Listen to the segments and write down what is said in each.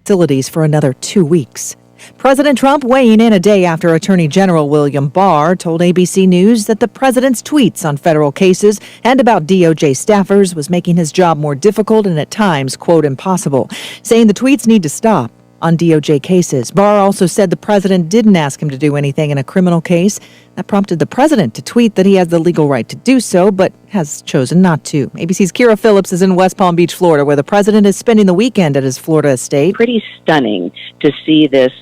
facilities for another 2 weeks. President Trump weighing in a day after Attorney General William Barr told ABC News that the president's tweets on federal cases and about DOJ staffers was making his job more difficult and at times, quote, impossible, saying the tweets need to stop. On DOJ cases, Barr also said the president didn't ask him to do anything in a criminal case. That prompted the president to tweet that he has the legal right to do so, but has chosen not to. ABC's Kira Phillips is in West Palm Beach, Florida, where the president is spending the weekend at his Florida estate. Pretty stunning to see this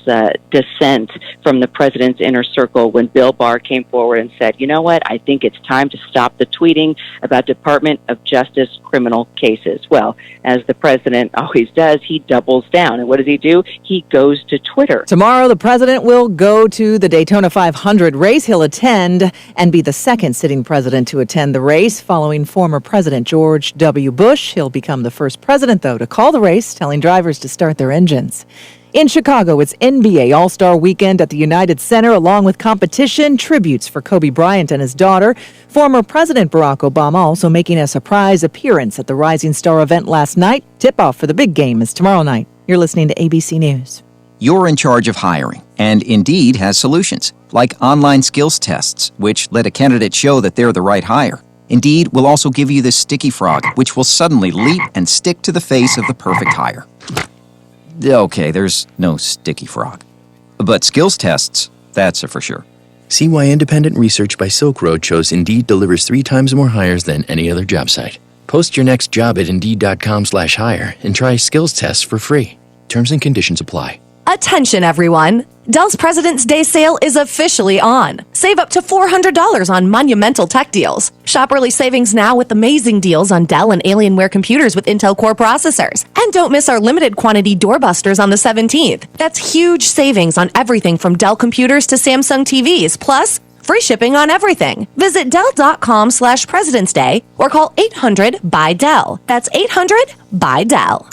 dissent from the president's inner circle when Bill Barr came forward and said, you know what, I think it's time to stop the tweeting about Department of Justice criminal cases. Well, as the president always does, he doubles down. And what does he do? He goes to Twitter. Tomorrow, the president will go to the Daytona 500 race. He'll attend and be the second sitting president to attend the race. Following former President George W. Bush, he'll become the first president, though, to call the race, telling drivers to start their engines. In Chicago, it's NBA All-Star Weekend at the United Center, along with competition, tributes for Kobe Bryant and his daughter. Former President Barack Obama also making a surprise appearance at the Rising Star event last night. Tip-off for the big game is tomorrow night. You're listening to ABC News. You're in charge of hiring, and Indeed has solutions, like online skills tests, which let a candidate show that they're the right hire. Indeed will also give you this sticky frog, which will suddenly leap and stick to the face of the perfect hire. Okay, there's no sticky frog. But skills tests, that's a for sure. See why independent research by Silk Road shows Indeed delivers 3 times more hires than any other job site. Post your next job at Indeed.com/hire and try skills tests for free. Terms and conditions apply. Attention, everyone. Dell's President's Day sale is officially on. Save up to $400 on monumental tech deals. Shop early savings now with amazing deals on Dell and Alienware computers with Intel Core processors. And don't miss our limited quantity doorbusters on the 17th. That's huge savings on everything from Dell computers to Samsung TVs, plus free shipping on everything. Visit Dell.com/President's Day or call 800-BUY-DELL. That's 800-BUY-DELL.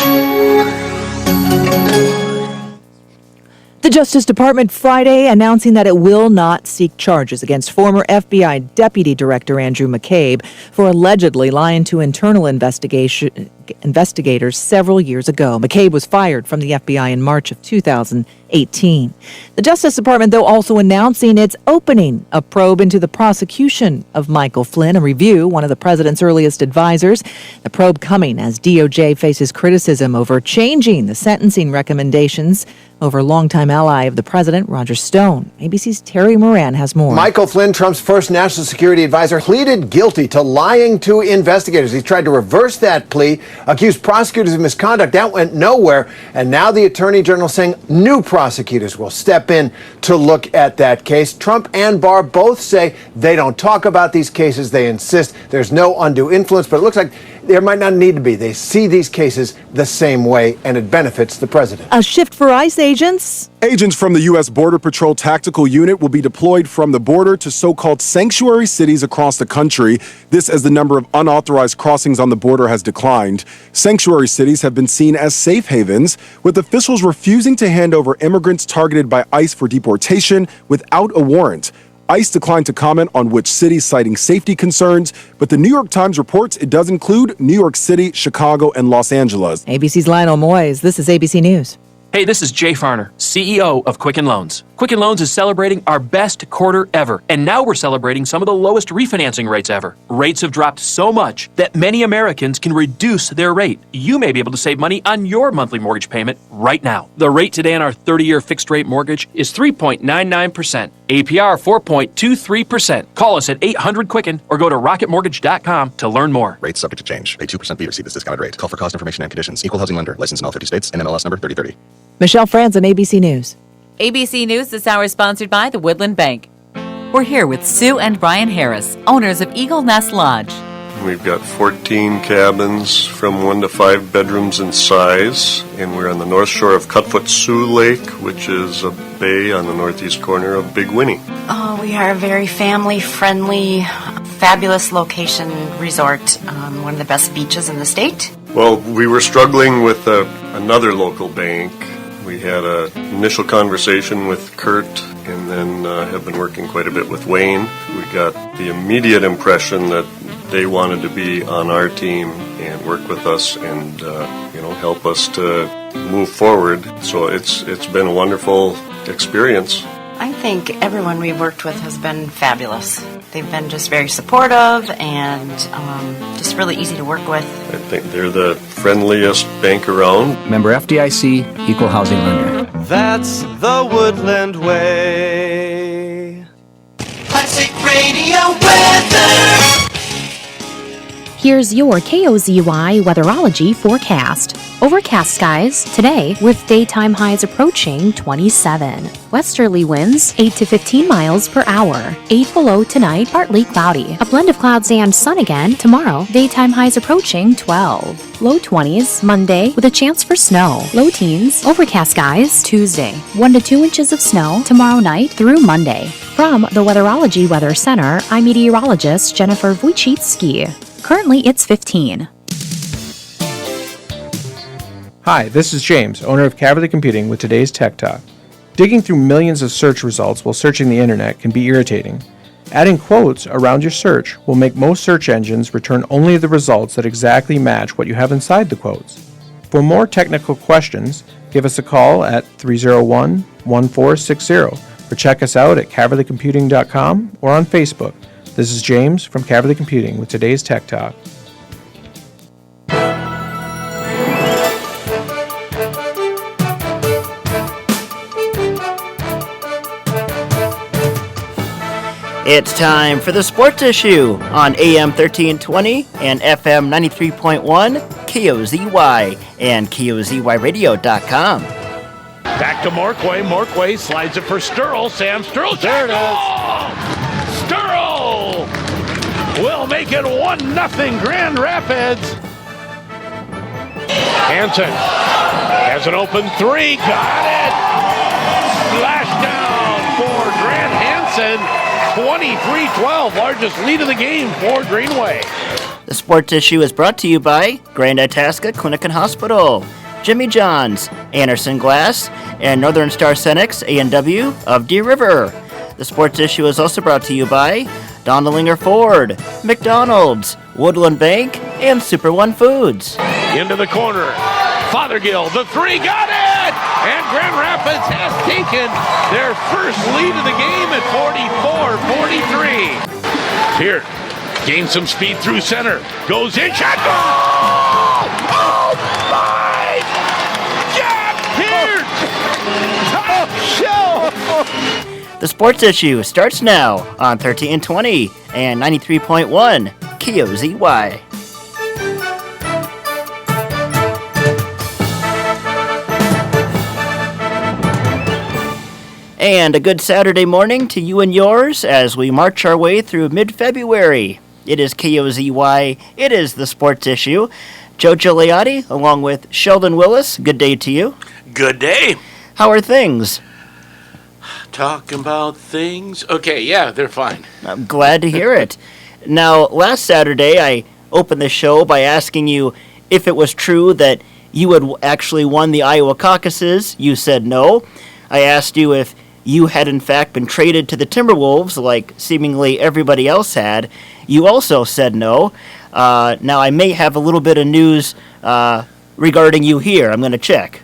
The Justice Department Friday announcing that it will not seek charges against former FBI Deputy Director Andrew McCabe for allegedly lying to internal investigators several years ago. McCabe was fired from the FBI in March of 2018. The Justice Department, though, also announcing it's opening a probe into the prosecution of Michael Flynn, a review, one of the president's earliest advisors. The probe coming as DOJ faces criticism over changing the sentencing recommendations over longtime ally of the president, Roger Stone. ABC's Terry Moran has more. Michael Flynn, Trump's first national security advisor, pleaded guilty to lying to investigators. He tried to reverse that plea, accused prosecutors of misconduct. That went nowhere. And now the attorney general saying new prosecutors will step in to look at that case. Trump and Barr both say they don't talk about these cases. They insist there's no undue influence, but it looks like there might not need to be. They see these cases the same way, and it benefits the president. A shift for ICE agents. Agents from the U.S. Border Patrol Tactical Unit will be deployed from the border to so-called sanctuary cities across the country. This as the number of unauthorized crossings on the border has declined. Sanctuary cities have been seen as safe havens, with officials refusing to hand over immigrants targeted by ICE for deportation without a warrant. ICE declined to comment on which cities, citing safety concerns, but the New York Times reports it does include New York City, Chicago, and Los Angeles. ABC's Lionel Moyes. This is ABC News. Hey, this is Jay Farner, CEO of Quicken Loans. Quicken Loans is celebrating our best quarter ever, and now we're celebrating some of the lowest refinancing rates ever. Rates have dropped so much that many Americans can reduce their rate. You may be able to save money on your monthly mortgage payment right now. The rate today on our 30-year fixed-rate mortgage is 3.99%, APR 4.23%. Call us at 800-QUICKEN or go to rocketmortgage.com to learn more. Rates subject to change. Pay 2% fee to receive this discounted rate. Call for cost information and conditions. Equal housing lender. Licensed in all 50 states. NMLS number 3030. Michelle Franzen, ABC News. ABC News this hour is sponsored by the Woodland Bank. We're here with Sue and Brian Harris, owners of Eagle Nest Lodge. We've got 14 cabins from 1 to 5 bedrooms in size, and we're on the north shore of Cutfoot Sioux Lake, which is a bay on the northeast corner of Big Winnie. Oh, we are a very family-friendly, fabulous location resort, one of the best beaches in the state. Well, we were struggling with another local bank. We had an initial conversation with Kurt and then have been working quite a bit with Wayne. We got the immediate impression that they wanted to be on our team and work with us and help us to move forward. So it's been a wonderful experience. I think everyone we've worked with has been fabulous. They've been just very supportive and just really easy to work with. I think they're the friendliest bank around. Member FDIC, equal housing lender. That's the Woodland way. Classic Radio weather. Here's your KOZY weatherology forecast. Overcast skies today with daytime highs approaching 27. Westerly winds 8 to 15 miles per hour. 8 below tonight, partly cloudy. A blend of clouds and sun again tomorrow. Daytime highs approaching 12. Low 20s Monday with a chance for snow. Low teens, overcast skies Tuesday. 1 to 2 inches of snow tomorrow night through Monday. From the Weatherology Weather Center, I'm meteorologist Jennifer Wojcicki. Currently, it's 15. Hi, this is James, owner of Cavalry Computing with today's Tech Talk. Digging through millions of search results while searching the internet can be irritating. Adding quotes around your search will make most search engines return only the results that exactly match what you have inside the quotes. For more technical questions, give us a call at 301-1460 or check us out at cavalrycomputing.com or on Facebook. This is James from Cavalry Computing with today's Tech Talk. It's time for the Sports Issue on AM 1320 and FM 93.1 KOZY and KOZYradio.com. Back to Morquay. Morquay slides it for Sturl. Sam Sturl. There it is. Sturl will make it 1-0 Grand Rapids. Hansen has an open three. Got it. Splash down for Grant Hansen. 23-12, largest lead of the game for Greenway. The Sports Issue is brought to you by Grand Itasca Clinic and Hospital, Jimmy John's, Anderson Glass, and Northern Star Cenex A&W of Deer River. The Sports Issue is also brought to you by Dondelinger Ford, McDonald's, Woodland Bank, and Super One Foods. Into the corner. Fothergill, the three, got it! And Grand Rapids has taken their first lead of the game at 44-43. Here, gains some speed through center. Goes in, shot, goal! Oh my! Jack Pearce! Top shelf! The Sports Issue starts now on 1320 and 93.1 KOZY. And a good Saturday morning to you and yours as we march our way through mid-February. It is KOZY, it is the Sports Issue. Joe Gigliotti along with Sheldon Willis, good day to you. Good day. How are things? Talking about things. Okay, yeah, they're fine. I'm glad to hear it. Now, last Saturday I opened the show by asking you if it was true that you had actually won the Iowa caucuses. You said no. I asked you if you had in fact been traded to the Timberwolves like seemingly everybody else had. You also said no. Now I may have a little bit of news regarding you here. I'm going to check.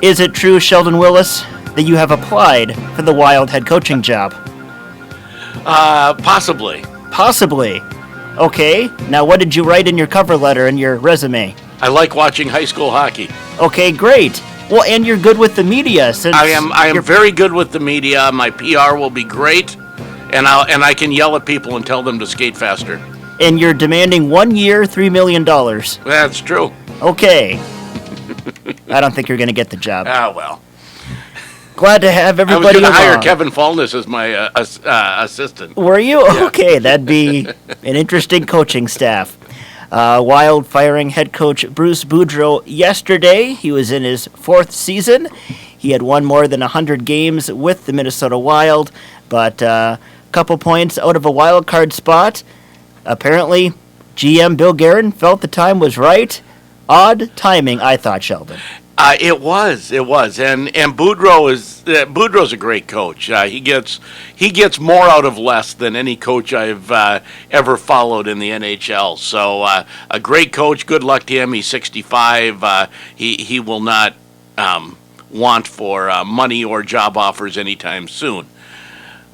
Is it true, Sheldon Willis, that you have applied for the Wild head coaching job? Possibly. Possibly. Okay. Now what did you write in your cover letter and your resume? I like watching high school hockey. Okay, great. Well, and you're good with the media since I am very good with the media. My PR will be great, and I can yell at people and tell them to skate faster. And you're demanding 1 year, $3 million. That's true. Okay. I don't think you're going to get the job. Ah, well. Glad to have everybody I was going to hire along. Kevin Falness as my assistant. Were you? Yeah. Okay, that'd be an interesting coaching staff. Wild firing head coach Bruce Boudreau yesterday. He was in his 4th season. He had won more than 100 games with the Minnesota Wild, but a couple points out of a wild card spot. Apparently, GM Bill Guerin felt the time was right. Odd timing, I thought, Sheldon. It was, and Boudreau's a great coach. He gets more out of less than any coach I've ever followed in the NHL. So a great coach. Good luck to him. He's 65. He will not want for money or job offers anytime soon.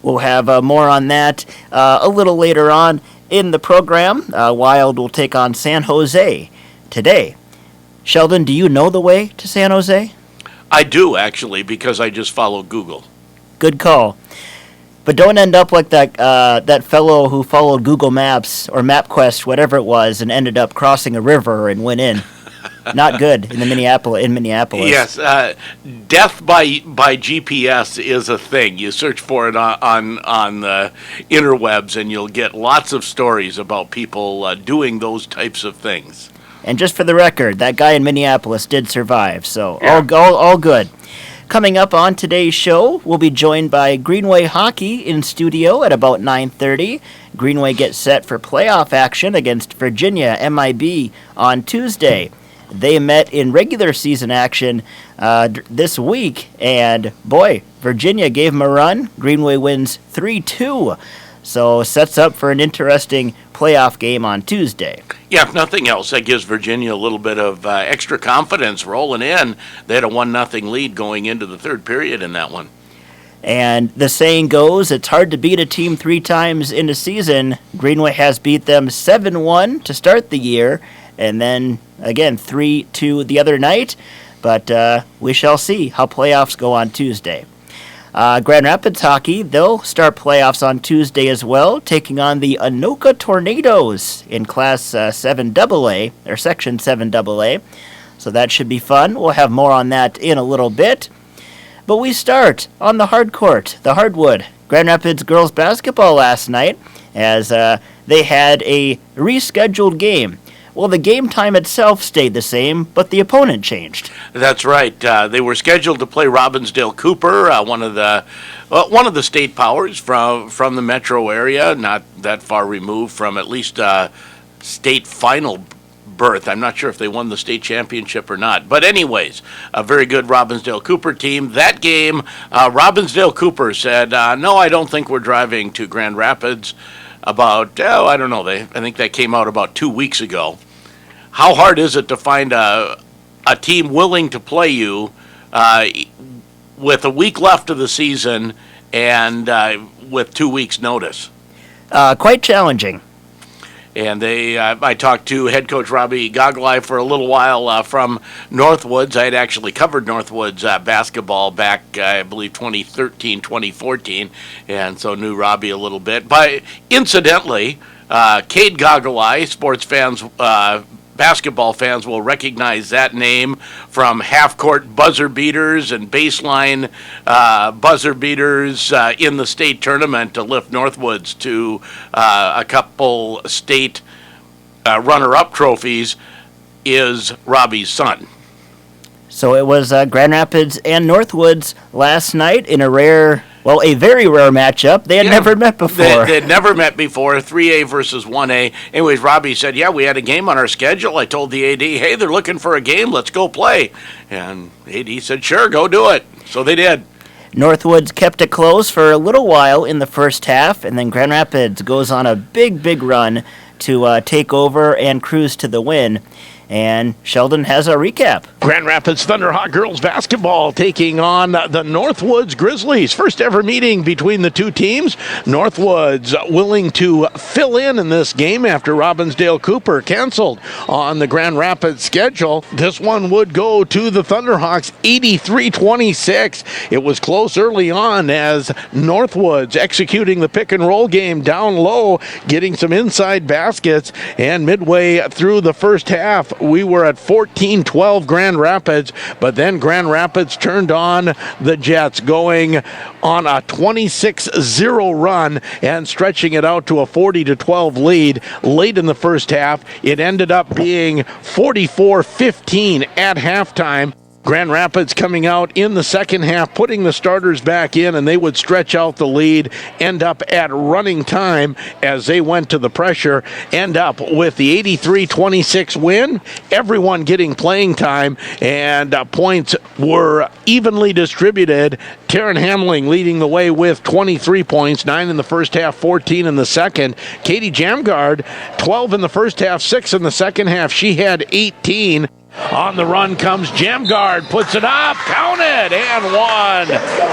We'll have more on that a little later on in the program. Wild will take on San Jose today. Sheldon, do you know the way to San Jose? I do, actually, because I just follow Google. Good call. But don't end up like that fellow who followed Google Maps or MapQuest, whatever it was, and ended up crossing a river and went in. Not good in Minneapolis. Yes, death by GPS is a thing. You search for it on the interwebs, and you'll get lots of stories about people doing those types of things. And just for the record, that guy in Minneapolis did survive, so all good. Coming up on today's show, we'll be joined by Greenway Hockey in studio at about 9:30. Greenway gets set for playoff action against Virginia MIB on Tuesday. They met in regular season action this week, and boy, Virginia gave them a run. Greenway wins 3-2. So sets up for an interesting playoff game on Tuesday. Yeah, if nothing else, that gives Virginia a little bit of extra confidence rolling in. They had a 1-0 lead going into the third period in that one. And the saying goes, it's hard to beat a team 3 times in a season. Greenway has beat them 7-1 to start the year, and then, again, 3-2 the other night. But we shall see how playoffs go on Tuesday. Grand Rapids hockey, they'll start playoffs on Tuesday as well, taking on the Anoka Tornadoes in Class 7AA, or Section 7AA. So that should be fun. We'll have more on that in a little bit. But we start on the hard court, the hardwood. Grand Rapids girls basketball last night, as they had a rescheduled game. Well, the game time itself stayed the same, but the opponent changed. That's right. They were scheduled to play Robbinsdale Cooper, one of the state powers from the metro area, not that far removed from at least state final berth. I'm not sure if they won the state championship or not. But anyways, a very good Robbinsdale Cooper team. That game, Robbinsdale Cooper said, no, I don't think we're driving to Grand Rapids. About, I don't know, I think that came out about 2 weeks ago. How hard is it to find a team willing to play you with a week left of the season and with 2 weeks' notice? Quite challenging. And I talked to head coach Robbie Gogolai for a little while from Northwoods. I had actually covered Northwoods basketball back, I believe, 2013, 2014, and so knew Robbie a little bit. But incidentally, Cade Gogolai, sports fans, basketball fans will recognize that name from half-court buzzer beaters and baseline buzzer beaters in the state tournament to lift Northwoods to a couple state runner-up trophies, is Robbie's son. So it was Grand Rapids and Northwoods last night in a very rare matchup. They had never met before. They had never met before, 3A versus 1A. Anyways, Robbie said, we had a game on our schedule. I told the AD, hey, they're looking for a game. Let's go play. And AD said, sure, go do it. So they did. Northwoods kept it close for a little while in the first half, and then Grand Rapids goes on a big run to take over and cruise to the win. And Sheldon has a recap. Grand Rapids Thunderhawk girls basketball taking on the Northwoods Grizzlies. First ever meeting between the two teams. Northwoods willing to fill in this game after Robbinsdale Cooper canceled on the Grand Rapids schedule. This one would go to the Thunderhawks 83-26. It was close early on as Northwoods executing the pick and roll game down low, getting some inside baskets, and midway through the first half, we were at 14-12 Grand Rapids, but then Grand Rapids turned on the Jets, going on a 26-0 run and stretching it out to a 40-12 lead late in the first half. It ended up being 44-15 at halftime. Grand Rapids coming out in the second half, putting the starters back in, and they would stretch out the lead, end up at running time as they went to the pressure, end up with the 83-26 win. Everyone getting playing time, and points were evenly distributed. Taryn Hamling leading the way with 23 points, 9 in the first half, 14 in the second. Katie Jamgard, 12 in the first half, 6 in the second half. She had 18. On the run comes Jamgard, puts it up, counted, and 1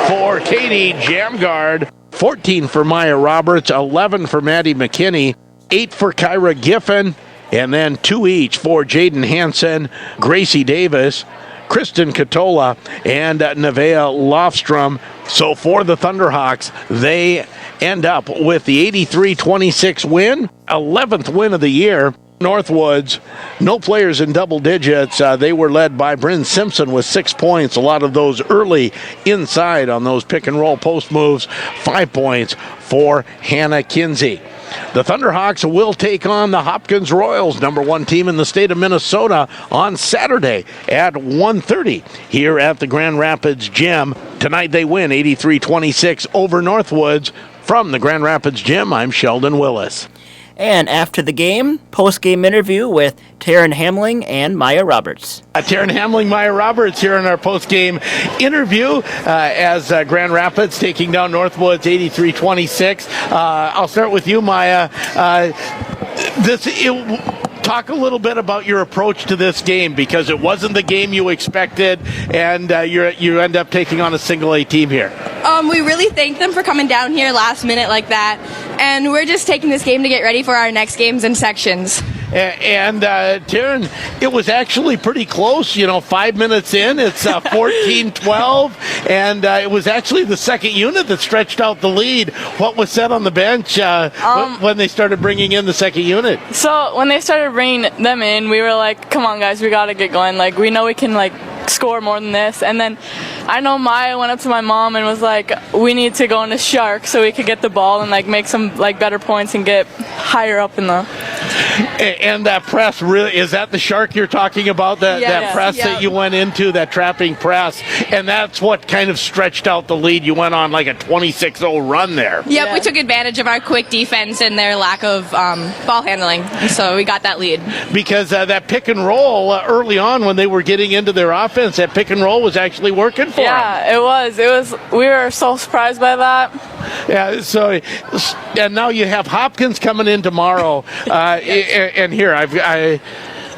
for Katie Jamgard. 14 for Maya Roberts, 11 for Maddie McKinney, 8 for Kyra Giffen, and then 2 each for Jaden Hansen, Gracie Davis, Kristen Katola, and Nevaeh Lofstrom. So for the Thunderhawks, they end up with the 83-26 win, 11th win of the year. Northwoods, no players in double digits. They were led by Bryn Simpson with 6 points. A lot of those early inside on those pick and roll post moves. 5 points for Hannah Kinsey. The Thunderhawks will take on the Hopkins Royals, number 1 team in the state of Minnesota, on Saturday at 1:30 here at the Grand Rapids Gym. Tonight they win 83-26 over Northwoods. From the Grand Rapids Gym, I'm Sheldon Willis. And after the game, post-game interview with Taryn Hamling and Maya Roberts. Taryn Hamling, Maya Roberts here in our post-game interview as Grand Rapids taking down Northwoods 83-26. I'll start with you, Maya. Talk a little bit about your approach to this game, because it wasn't the game you expected, and you end up taking on a single A team here. We really thank them for coming down here last minute like that, and we're just taking this game to get ready for our next games and sections. And Taryn, it was actually pretty close. 5 minutes in, it's 14-12, and it was actually the second unit that stretched out the lead. What was said on the bench when they started bringing in the second unit? So when they started bringing them in, we were like, come on, guys, we got to get going. Like, we know we can, score more than this. And then I know Maya went up to my mom and was like, we need to go into Shark so we could get the ball and make some better points and get higher up in the... And that press, really, is that the Shark you're talking about? That press that you went into, that trapping press, and that's what kind of stretched out the lead. You went on a 26-0 run there. Yep, we took advantage of our quick defense and their lack of ball handling, so we got that lead. Because that pick and roll early on when they were getting into their offense, that pick and roll was actually working for them. Yeah, it was. We were so surprised by that. Yeah, so, and now you have Hopkins coming in tomorrow. And here, I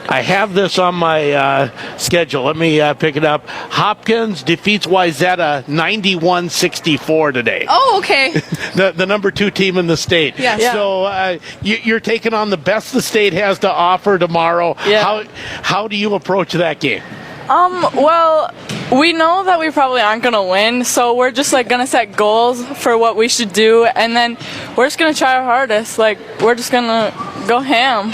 have this on my schedule. Let me pick it up. Hopkins defeats Wayzata 91-64 today. Oh, okay. the number 2 team in the state. Yeah. So you're taking on the best the state has to offer tomorrow. Yeah. How do you approach that game? Well, we know that we probably aren't going to win, so we're just going to set goals for what we should do, and then we're just going to try our hardest. We're just going to go ham.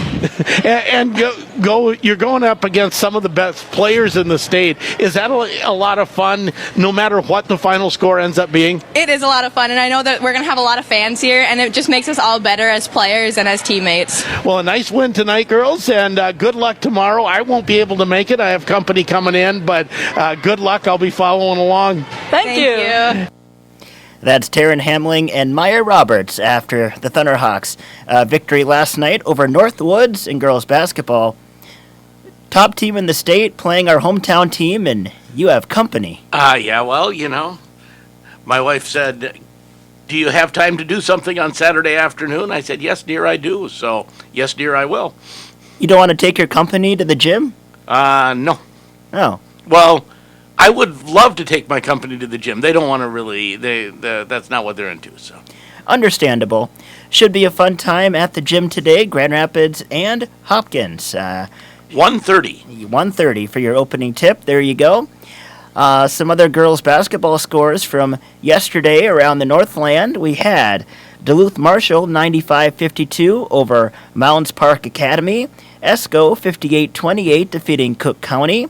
and go. You're going up against some of the best players in the state. Is that a lot of fun, no matter what the final score ends up being? It is a lot of fun, and I know that we're going to have a lot of fans here, and it just makes us all better as players and as teammates. Well, a nice win tonight, girls, and good luck tomorrow. I won't be able to make it. I have company coming in, but good luck. I'll be following along. Thank you. That's Taryn Hamling and Maya Roberts after the Thunderhawks victory last night over Northwoods in girls basketball. Top team in the state playing our hometown team, and you have company. Yeah, well, my wife said, do you have time to do something on Saturday afternoon? I said, yes, dear, I do. So, yes, dear, I will. You don't want to take your company to the gym? No. Oh. Well, I would love to take my company to the gym. They don't want to really, that's not what they're into, so. Understandable. Should be a fun time at the gym today, Grand Rapids and Hopkins. 1:30. 1:30 for your opening tip. There you go. Some other girls basketball scores from yesterday around the Northland. We had Duluth Marshall 95-52 over Mounds Park Academy. Esco 58-28 defeating Cook County.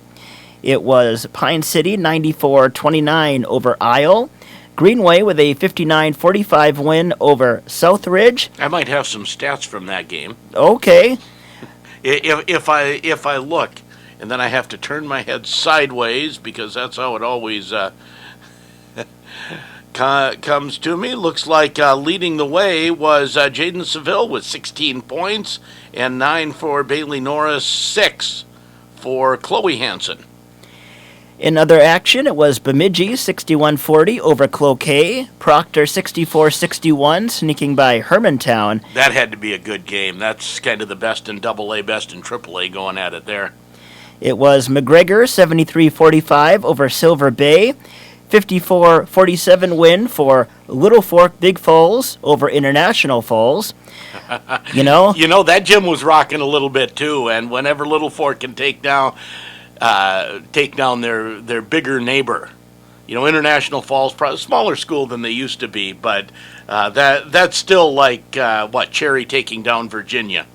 It was Pine City 94-29 over Isle. Greenway with a 59-45 win over Southridge. I might have some stats from that game. Okay. If I look, and then I have to turn my head sideways because that's how it always comes to me. Looks like leading the way was Jaden Seville with 16 points and 9 for Bailey Norris, 6 for Chloe Hansen. In other action, it was Bemidji 61-40 over Cloquet, Proctor 64-61 sneaking by Hermantown. That had to be a good game. That's kind of the best in AA, best in AAA going at it there. It was McGregor 73-45 over Silver Bay, 54-47 win for Little Fork Big Falls over International Falls. You know, that gym was rocking a little bit too, and whenever Little Fork can take down their bigger neighbor. International Falls, probably a smaller school than they used to be, but that's still like Cherry taking down Virginia.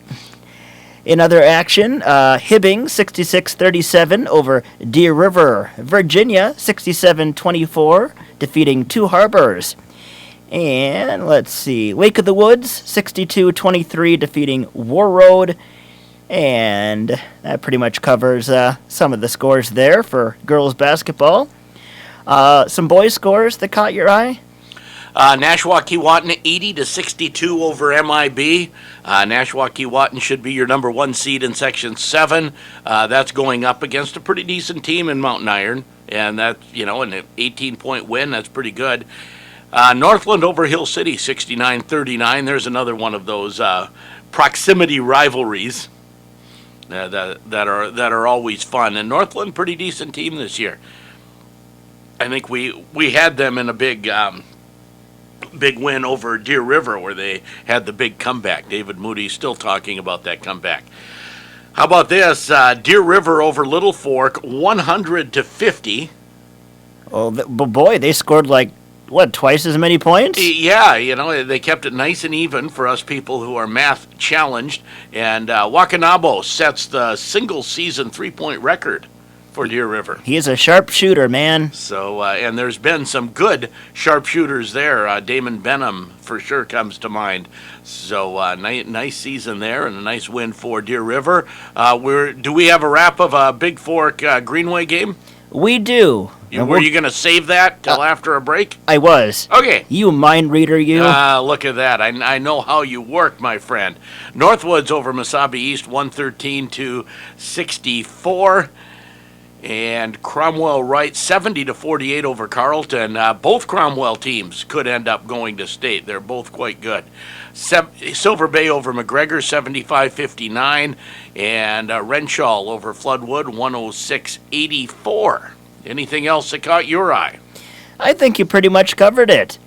In other action, Hibbing 66-37 over Deer River, Virginia 67-24, defeating Two Harbors. And let's see, Wake of the Woods 62-23, defeating War Road. And that pretty much covers some of the scores there for girls basketball. Some boys scores that caught your eye? Nashwauk-Keewatin 80-62 over MIB. Nashwauk-Keewatin should be your number 1 seed in Section 7. That's going up against a pretty decent team in Mountain Iron. And that's, an 18-point win. That's pretty good. Northland over Hill City 69-39. There's another one of those proximity rivalries. That are always fun, and Northland pretty decent team this year. I think we had them in a big win over Deer River where they had the big comeback. David Moody still talking about that comeback. How about this? Deer River over Little Fork 100-50. Oh, but boy, they scored twice as many points? Yeah, they kept it nice and even for us people who are math challenged. And Wakanabo sets the single-season three-point record for Deer River. He is a sharpshooter, man. So, and there's been some good sharpshooters there. Damon Benham for sure comes to mind. So, nice season there and a nice win for Deer River. Do we have a wrap of a Big Fork Greenway game? We do. Were you going to save that till after a break? I was. Okay. You mind reader, you. Look at that. I know how you work, my friend. Northwoods over Mesabi East 113-64. And Cromwell Wright 70-48 over Carleton. Both Cromwell teams could end up going to state. They're both quite good. Silver Bay over McGregor 75-59. And Renshaw over Floodwood 106-84. Anything else that caught your eye? I think you pretty much covered it.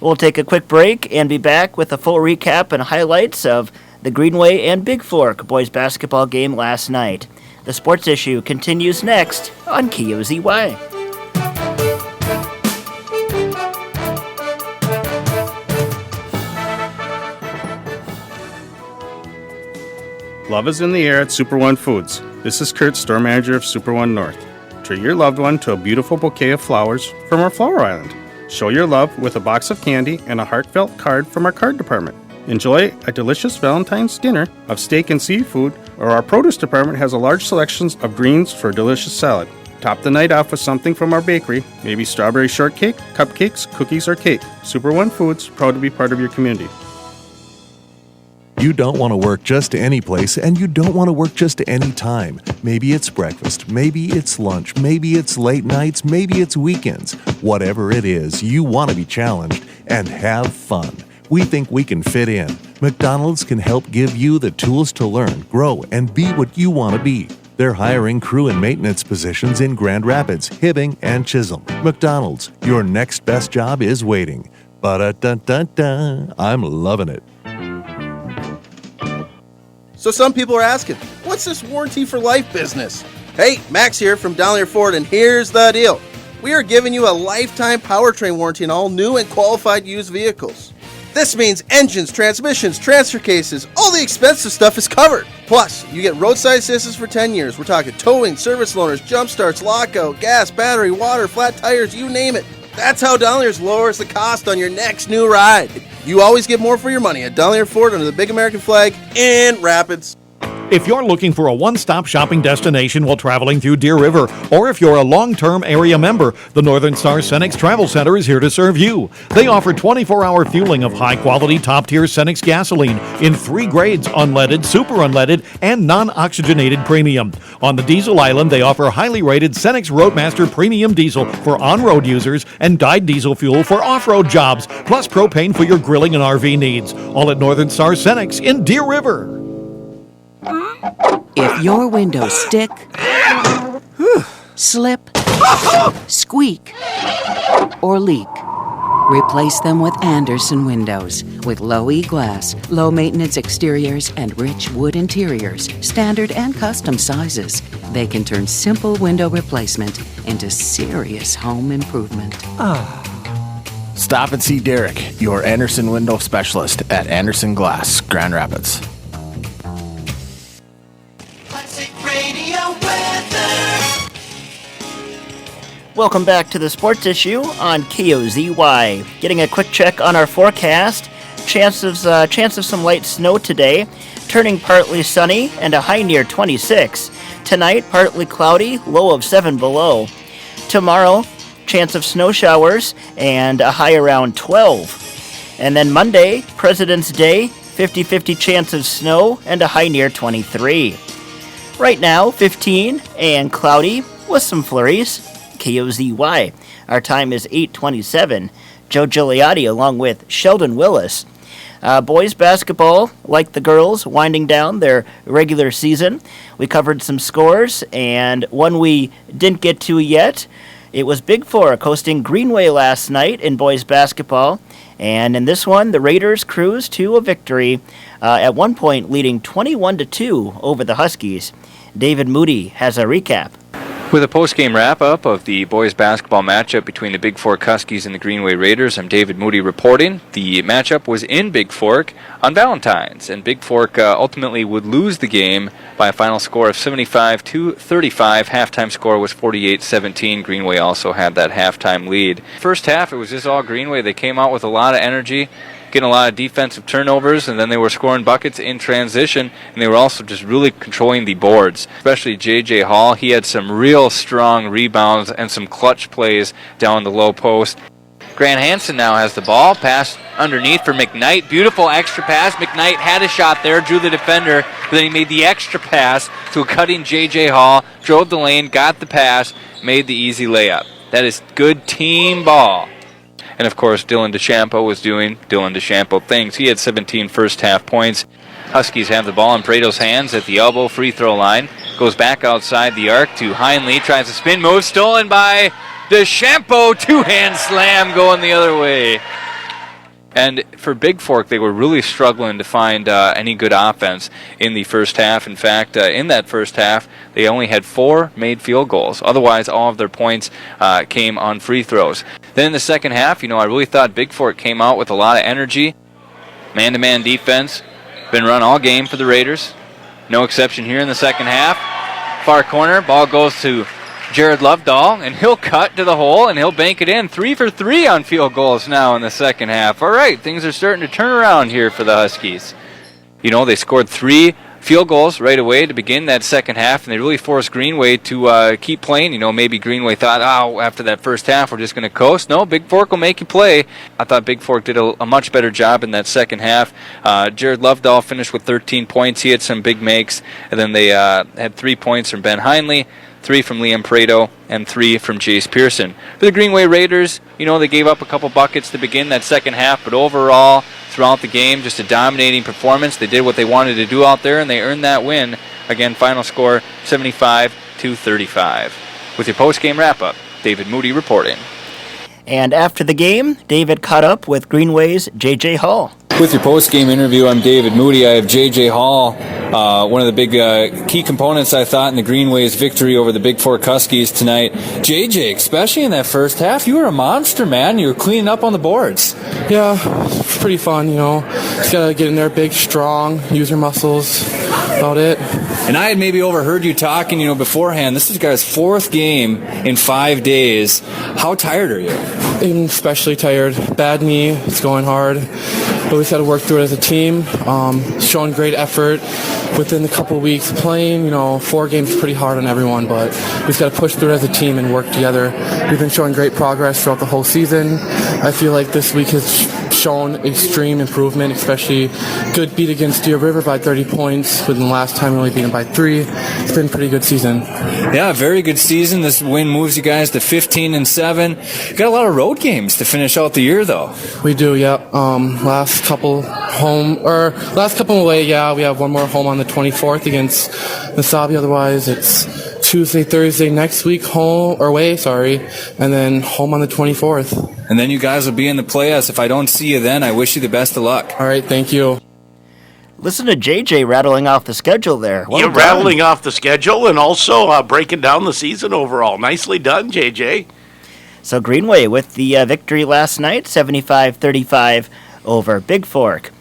We'll take a quick break and be back with a full recap and highlights of the Greenway and Big Fork boys basketball game last night. The Sports Issue continues next on KOZY. Love is in the air at Super One Foods. This is Kurt, store manager of Super One North. Treat your loved one to a beautiful bouquet of flowers from our flower island. Show your love with a box of candy and a heartfelt card from our card department. Enjoy a delicious Valentine's dinner of steak and seafood, or our produce department has a large selection of greens for a delicious salad. Top the night off with something from our bakery, maybe strawberry shortcake, cupcakes, cookies, or cake. Super One Foods, proud to be part of your community. You don't want to work just any place, and you don't want to work just any time. Maybe it's breakfast, maybe it's lunch, maybe it's late nights, maybe it's weekends. Whatever it is, you want to be challenged and have fun. We think we can fit in. McDonald's can help give you the tools to learn, grow, and be what you want to be. They're hiring crew and maintenance positions in Grand Rapids, Hibbing, and Chisholm. McDonald's, your next best job is waiting. Ba-da-dun-dun-dun. I'm loving it. So some people are asking, what's this warranty for life business? Hey, Max here from Donlier Ford, and here's the deal. We are giving you a lifetime powertrain warranty on all new and qualified used vehicles. This means engines, transmissions, transfer cases, all the expensive stuff is covered. Plus, you get roadside assistance for 10 years. We're talking towing, service loaners, jump starts, lockout, gas, battery, water, flat tires, you name it. That's how Donlier's lowers the cost on your next new ride. You always get more for your money at Donlier Ford under the big American flag in Rapids. If you're looking for a one-stop shopping destination while traveling through Deer River, or if you're a long-term area member, the Northern Star Cenex Travel Center is here to serve you. They offer 24-hour fueling of high-quality, top-tier Cenex gasoline in 3 grades: unleaded, super unleaded, and non-oxygenated premium. On the diesel island, they offer highly rated Cenex Roadmaster Premium Diesel for on-road users and dyed diesel fuel for off-road jobs, plus propane for your grilling and RV needs. All at Northern Star Cenex in Deer River. If your windows stick, slip, squeak, or leak, replace them with Andersen windows. With low E-glass, low maintenance exteriors, and rich wood interiors, standard and custom sizes, they can turn simple window replacement into serious home improvement. Stop and see Derek, your Andersen window specialist at Andersen Glass, Grand Rapids. Welcome back to the Sports Issue on KOZY. Getting a quick check on our forecast. Chance of some light snow today. Turning partly sunny and a high near 26. Tonight, partly cloudy, low of 7 below. Tomorrow, chance of snow showers and a high around 12. And then Monday, President's Day, 50-50 chance of snow and a high near 23. Right now, 15 and cloudy with some flurries. KOZY. Our time is 8:27. Joe Gigliotti along with Sheldon Willis. Boys basketball, like the girls, winding down their regular season. We covered some scores, and one we didn't get to yet. It was Big Fork hosting Greenway last night in boys basketball. And in this one, the Raiders cruised to a victory, at one point leading 21-2 over the Huskies. David Moody has a recap. With a post-game wrap-up of the boys basketball matchup between the Big Fork Huskies and the Greenway Raiders, I'm David Moody reporting. The matchup was in Big Fork on Valentine's, and Big Fork ultimately would lose the game by a final score of 75-35. Halftime score was 48-17. Greenway also had that halftime lead. First half, it was just all Greenway. They came out with a lot of energy, getting a lot of defensive turnovers, and then they were scoring buckets in transition, and they were also just really controlling the boards, especially J.J. Hall. He had some real strong rebounds and some clutch plays down the low post. Grant Hansen now has the ball, pass underneath for McKnight. Beautiful extra pass. McKnight had a shot there, drew the defender, but then he made the extra pass to a cutting J.J. Hall, drove the lane, got the pass, made the easy layup. That is good team ball. And, of course, Dylan DeChambeau was doing Dylan DeChambeau things. He had 17 first-half points. Huskies have the ball in Prado's hands at the elbow free throw line. Goes back outside the arc to Heinle. Tries a spin move. Stolen by DeChambeau. Two-hand slam going the other way. And for Big Fork, they were really struggling to find any good offense in the first half. In fact, in that first half, they only had 4 made field goals. Otherwise, all of their points came on free throws. Then in the second half, I really thought Big Fork came out with a lot of energy. Man-to-man defense. Been run all game for the Raiders. No exception here in the second half. Far corner, ball goes to Jared Lovedahl, and he'll cut to the hole, and he'll bank it in. 3 for 3 on field goals now in the second half. All right, things are starting to turn around here for the Huskies. They scored 3 field goals right away to begin that second half, and they really forced Greenway to keep playing. Maybe Greenway thought, after that first half, we're just going to coast. No, Big Fork will make you play. I thought Big Fork did a much better job in that second half. Jared Lovedahl finished with 13 points. He had some big makes, and then they had 3 points from Ben Heinle, 3 from Liam Prado, and 3 from Jace Pearson. For the Greenway Raiders, they gave up a couple buckets to begin that second half, but overall, throughout the game, just a dominating performance. They did what they wanted to do out there, and they earned that win. Again, final score 75-35. With your post-game wrap-up, David Moody reporting. And after the game, David caught up with Greenway's J.J. Hall. With your post-game interview, I'm David Moody. I have J.J. Hall, one of the big key components, I thought, in the Greenway's victory over the Big Fork Huskies tonight. J.J., especially in that first half, you were a monster, man. You were cleaning up on the boards. Yeah, it's pretty fun, Just got to get in there big, strong, use your muscles. About it. And I had maybe overheard you talking, beforehand. This is guys' 4th game in 5 days. How tired are you? I'm especially tired. Bad knee. It's going hard. But we just got to work through it as a team. Showing great effort within a couple of weeks. Playing, 4 games is pretty hard on everyone, but we just got to push through it as a team and work together. We've been showing great progress throughout the whole season. I feel like this week has shown extreme improvement, especially good beat against Deer River by 30 points, with the last time we only beat them by 3. It's been a pretty good season. Yeah, very good season. This win moves you guys to 15-7. You got a lot of road games to finish out the year, though. We do, yeah. Last couple away, yeah. We have one more home on the 24th against Mesabi. Otherwise, it's Tuesday, Thursday next week, and then home on the 24th. And then you guys will be in the playoffs. If I don't see you then, I wish you the best of luck. All right, thank you. Listen to JJ rattling off the schedule there. Well You're done. rattling off the schedule and also breaking down the season overall. Nicely done, JJ. So Greenway with the victory last night, 75-35 over Big Fork.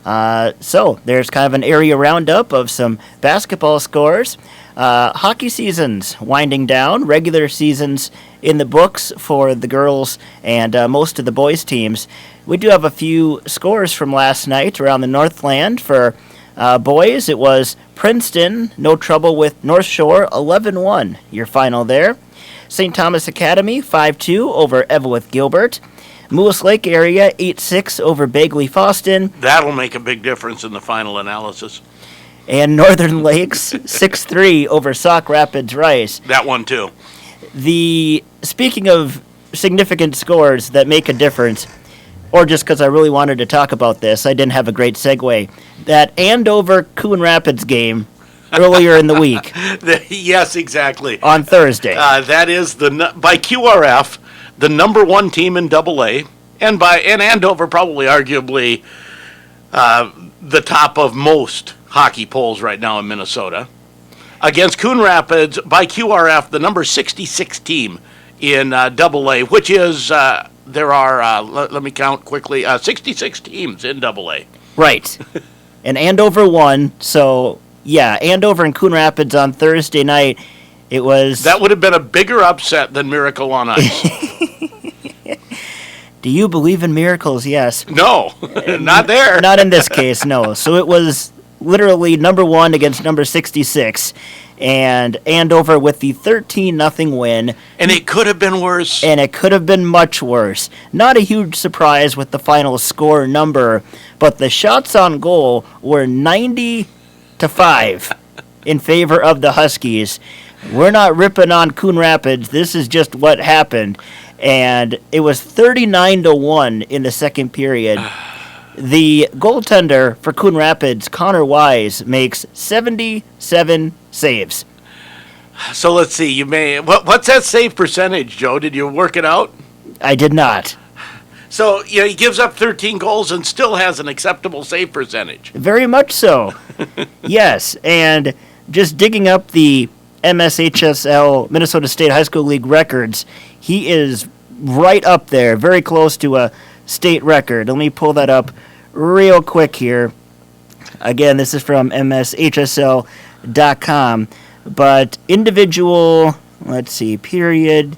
So there's kind of an area roundup of some basketball scores. Hockey season's winding down. Regular season's in the books for the girls and most of the boys' teams. We do have a few scores from last night around the Northland. For boys, it was Princeton, no trouble with North Shore, 11-1, your final there. St. Thomas Academy, 5-2 over Evelyn Gilbert. Moose Lake area, 8-6 over Bagley Foston. That'll make a big difference in the final analysis. And Northern Lakes, 6-3 over Sauk Rapids Rice. That one, too. Speaking of significant scores that make a difference, or just because I really wanted to talk about this, I didn't have a great segue. That Andover Coon Rapids game earlier in the week. Yes, exactly. On Thursday. That is by QRF, the number 1 team in AA, and Andover probably arguably the top of most hockey polls right now in Minnesota. Against Coon Rapids, by QRF, the number 66 team in AA, which is, there are, let me count quickly, 66 teams in AA. Right. And Andover won, so yeah, Andover and Coon Rapids on Thursday night. It was... That would have been a bigger upset than Miracle on Ice. Do you believe in miracles? Yes. No, not there. Not in this case, no. So it was literally number 1 against number 66, and Andover with the 13-0 win. And it could have been worse. And it could have been much worse. Not a huge surprise with the final score number, but the shots on goal were 90-5 in favor of the Huskies. We're not ripping on Coon Rapids. This is just what happened. And it was 39-1 in the second period. The goaltender for Coon Rapids, Connor Wise, makes 77 saves. So let's see. What's that save percentage, Joe? Did you work it out? I did not. So he gives up 13 goals and still has an acceptable save percentage. Very much so. Yes, and just digging up the MSHSL, Minnesota State High School League records, he is right up there, very close to a state record. Let me pull that up real quick here. Again, this is from MSHSL.com. But individual, let's see, period,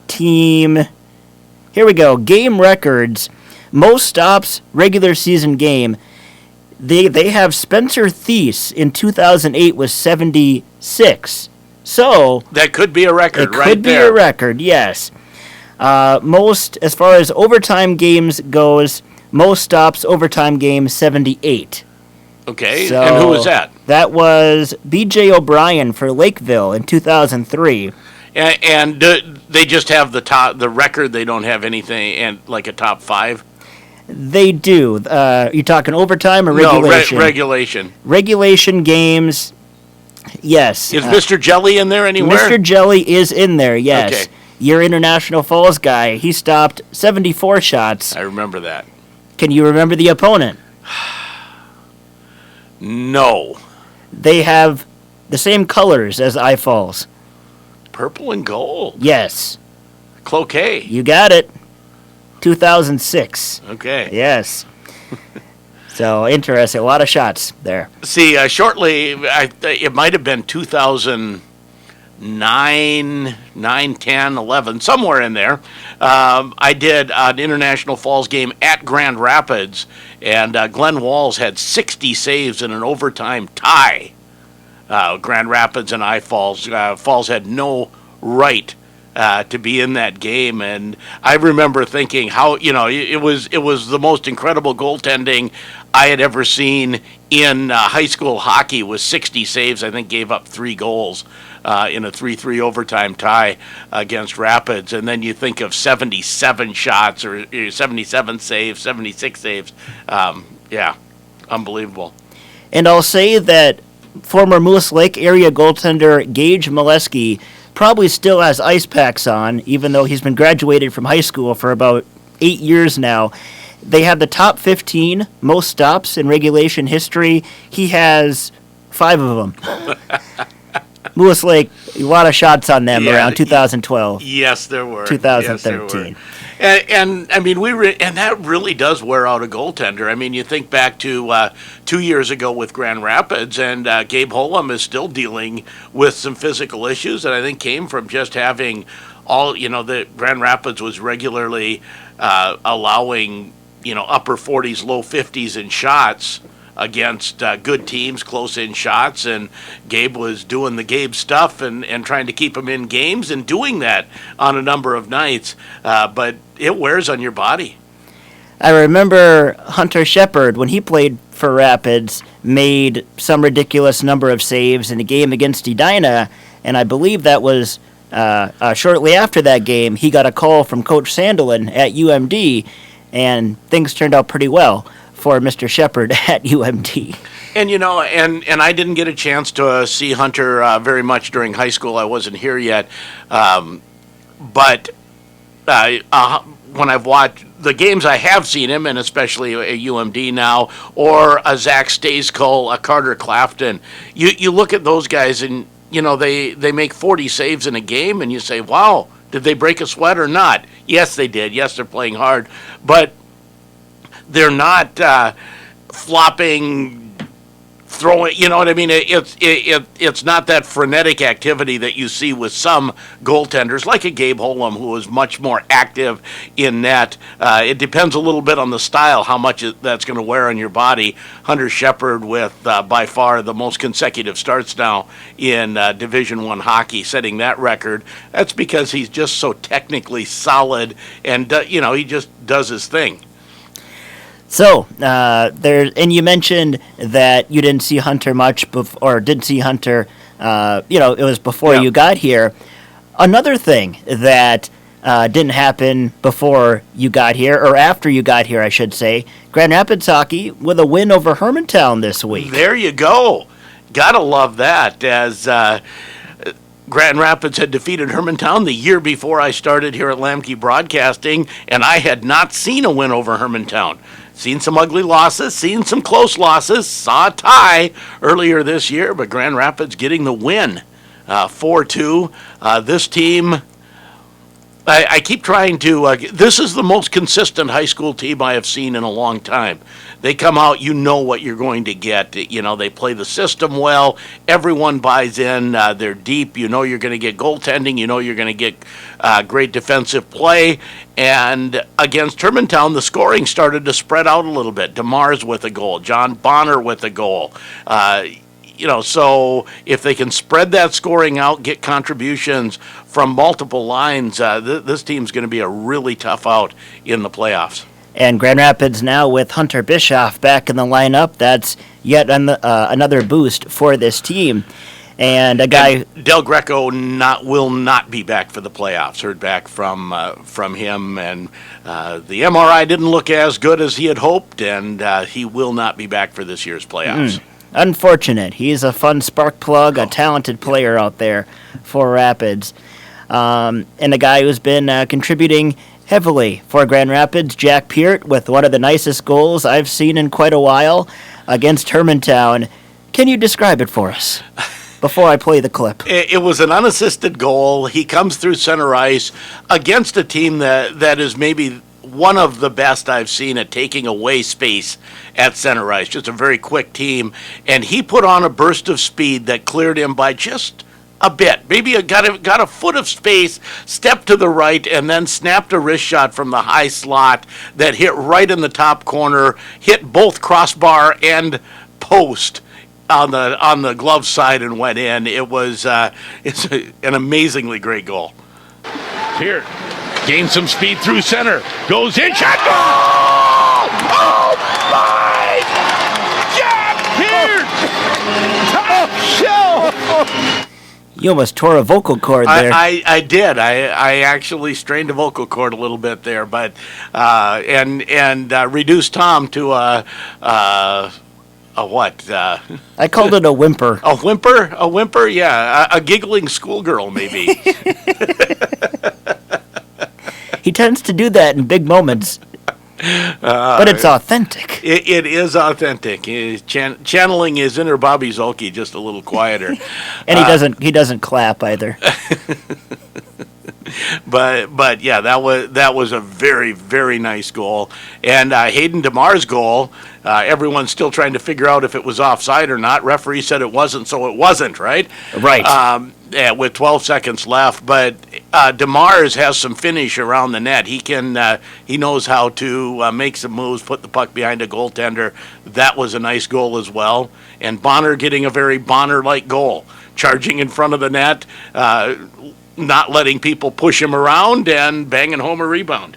team. Here we go. Game records. Most stops, regular season game. They have Spencer Thies in 2008 was 76. So that could be a record, right there. It could be a record, yes. Most, as far as overtime games goes, most stops, overtime games, 78. Okay, so and who was that? That was B.J. O'Brien for Lakeville in 2003. And they just have the record. They don't have anything and like a top 5. They do. You talking overtime or regulation? No, regulation. Regulation games. Yes. Is Mr. Jelly in there anywhere? Mr. Jelly is in there. Yes. Okay. Your International Falls guy. He stopped 74 shots. I remember that. Can you remember the opponent? No. They have the same colors as I Falls. Purple and gold. Yes. Cloquet. You got it. 2006. Okay. Yes. So interesting. A lot of shots there. See, shortly, it might have been 2009, 10, 11, somewhere in there. I did an International Falls game at Grand Rapids, and Glenn Walls had 60 saves in an overtime tie. Grand Rapids and Falls. Falls had no right to be in that game, and I remember thinking how it was the most incredible goaltending I had ever seen in high school hockey. Was 60 saves. I think gave up 3 goals in a 3-3 overtime tie against Rapids, and then you think of 77 shots or 77 saves, 76 saves. Yeah, unbelievable. And I'll say that former Moose Lake area goaltender Gage Molesky probably still has ice packs on, even though he's been graduated from high school for about 8 years now. They have the top 15 most stops in regulation history. He has 5 of them. Moose Lake, a lot of shots on them around 2012. Yes, there were. 2013. Yes, and I mean, and that really does wear out a goaltender. I mean, you think back to 2 years ago with Grand Rapids, and Gabe Holm is still dealing with some physical issues that I think came from just having the Grand Rapids was regularly allowing, upper 40s, low 50s in shots against good teams, close-in shots, and Gabe was doing the Gabe stuff and trying to keep him in games and doing that on a number of nights, but it wears on your body. I remember Hunter Shepard, when he played for Rapids, made some ridiculous number of saves in a game against Edina, and I believe that was shortly after that game, he got a call from Coach Sandelin at UMD, and things turned out pretty well for Mr. Shepard at UMD. And and I didn't get a chance to see Hunter very much during high school. I wasn't here yet, but when I've watched the games I have seen him, and especially at UMD now, or a Zach Stayskull, a Carter Clafton, you look at those guys and they make 40 saves in a game, and you say, wow, did they break a sweat or not? Yes, they did. Yes, they're playing hard, but they're not flopping, throwing. You know what I mean? It's not that frenetic activity that you see with some goaltenders, like a Gabe Holm, who is much more active in net. It depends a little bit on the style, how much that's going to wear on your body. Hunter Shepard with by far the most consecutive starts now in Division I hockey, setting that record. That's because he's just so technically solid, and he just does his thing. So, and you mentioned that you didn't see Hunter much, or didn't see Hunter, it was before you got here. Another thing that didn't happen before you got here, or after you got here, I should say, Grand Rapids hockey with a win over Hermantown this week. There you go. Gotta love that, as Grand Rapids had defeated Hermantown the year before I started here at Lamke Broadcasting, and I had not seen a win over Hermantown. Seen some ugly losses, seen some close losses, saw a tie earlier this year, but Grand Rapids getting the win, 4-2. This team, I keep trying to, this is the most consistent high school team I have seen in a long time. They come out, you know what you're going to get. They play the system well. Everyone buys in. They're deep. You know you're going to get goaltending. You know you're going to get great defensive play. And against Hermantown, the scoring started to spread out a little bit. DeMars with a goal. John Bonner with a goal. So if they can spread that scoring out, get contributions from multiple lines, this team's going to be a really tough out in the playoffs. And Grand Rapids now with Hunter Bischoff back in the lineup. That's yet another boost for this team. And a guy, Del Greco will not be back for the playoffs. Heard back from him, and the MRI didn't look as good as he had hoped, and he will not be back for this year's playoffs. Unfortunate. He's a fun spark plug, a talented player out there for Rapids, and a guy who's been contributing heavily for Grand Rapids, Jack Peart, with one of the nicest goals I've seen in quite a while against Hermantown. Can you describe it for us before I play the clip? It was an unassisted goal. He comes through center ice against a team that is maybe one of the best I've seen at taking away space at center ice. Just a very quick team, and he put on a burst of speed that cleared him by just a bit. Maybe got a foot of space, stepped to the right, and then snapped a wrist shot from the high slot that hit right in the top corner, hit both crossbar and post on the glove side and went in. It was it's an amazingly great goal. Here, gains some speed through center, goes in, shot, goal! Oh my! Jack Pearce! Top shelf! You almost tore a vocal cord there. I did. I actually strained a vocal cord a little bit there, but and reduced Tom to a what? I called it a whimper. A whimper? A whimper? Yeah, a giggling schoolgirl maybe. He tends to do that in big moments. But it's authentic. It is authentic. Channeling his inner Bobby Zolke just a little quieter. And he doesn't clap either. But yeah, that was a very, very nice goal. And Hayden DeMar's goal, everyone's still trying to figure out if it was offside or not. Referee said it wasn't, so it wasn't, right? Right. Yeah, with 12 seconds left. But DeMars has some finish around the net. He knows how to make some moves, put the puck behind a goaltender. That was a nice goal as well. And Bonner getting a very Bonner-like goal, charging in front of the net, not letting people push him around and banging home a rebound.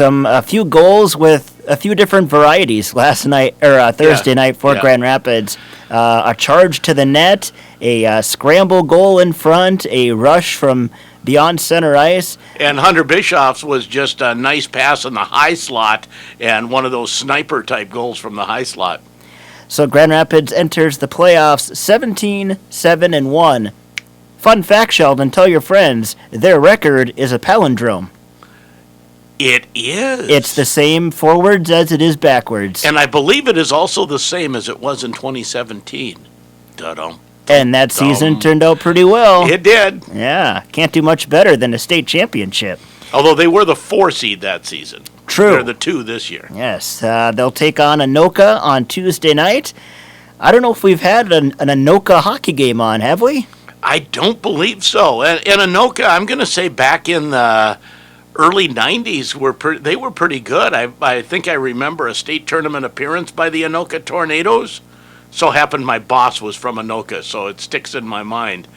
A few goals with a few different varieties last night or Thursday night for Grand Rapids. A charge to the net, a scramble goal in front, a rush from beyond center ice. And Hunter Bischoff's was just a nice pass in the high slot and one of those sniper type goals from the high slot. So Grand Rapids enters the playoffs 17-7-1. Fun fact, Sheldon, tell your friends, their record is a palindrome. It is. It's the same forwards as it is backwards. And I believe it is also the same as it was in 2017. Da-dum. And that season turned out pretty well. It did. Yeah, can't do much better than a state championship. Although they were the 4 seed that season. True. They're the 2 this year. Yes, they'll take on Anoka on Tuesday night. I don't know if we've had an Anoka hockey game on, have we? I don't believe so. And Anoka, I'm going to say back in the early 90s, they were pretty good. I think I remember a state tournament appearance by the Anoka Tornadoes. So happened my boss was from Anoka, so it sticks in my mind.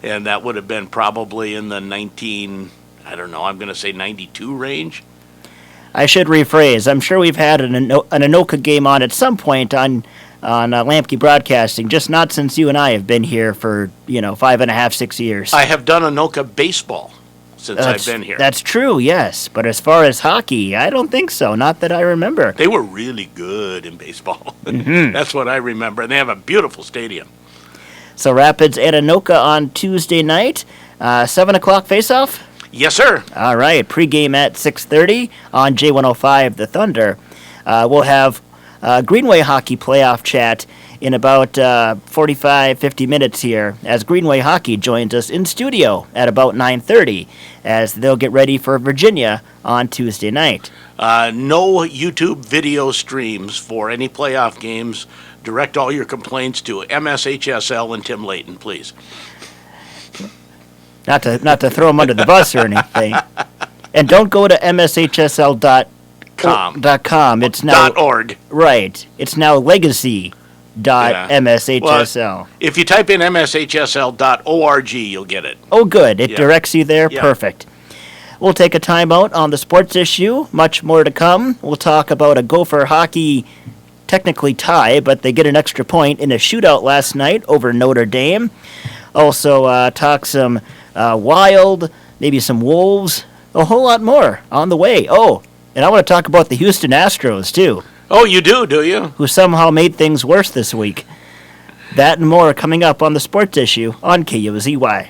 And that would have been probably in the 92 range. I should rephrase. I'm sure we've had an Anoka game on at some point on Lamke Broadcasting, just not since you and I have been here for, 5.5, 6 years. I have done Anoka baseball since I've been here. That's true, yes. But as far as hockey, I don't think so. Not that I remember. They were really good in baseball. Mm-hmm. That's what I remember. And they have a beautiful stadium. So Rapids at Anoka on Tuesday night. 7 o'clock face-off? Yes, sir. All right. Pre-game at 6:30 on J105 The Thunder. We'll have Greenway Hockey playoff chat in about 45-50 minutes here as Greenway Hockey joins us in studio at about 9:30 as they'll get ready for Virginia on Tuesday night. No YouTube video streams for any playoff games. Direct all your complaints to MSHSL and Tim Layton, please. Not to throw them under the bus or anything. And don't go to mshsl.com. It's now .org. Right. It's now legacy.mshsl. Well, if you type in mshsl.org, you'll get it. Oh, good. It directs you there. Yeah. Perfect. We'll take a timeout on the sports issue. Much more to come. We'll talk about a Gopher hockey technically tie, but they get an extra point in a shootout last night over Notre Dame. Also talk some Wild, maybe some Wolves, a whole lot more on the way. Oh, and I want to talk about the Houston Astros, too. Oh, you do you? Who somehow made things worse this week. That and more coming up on the sports issue on KOZY.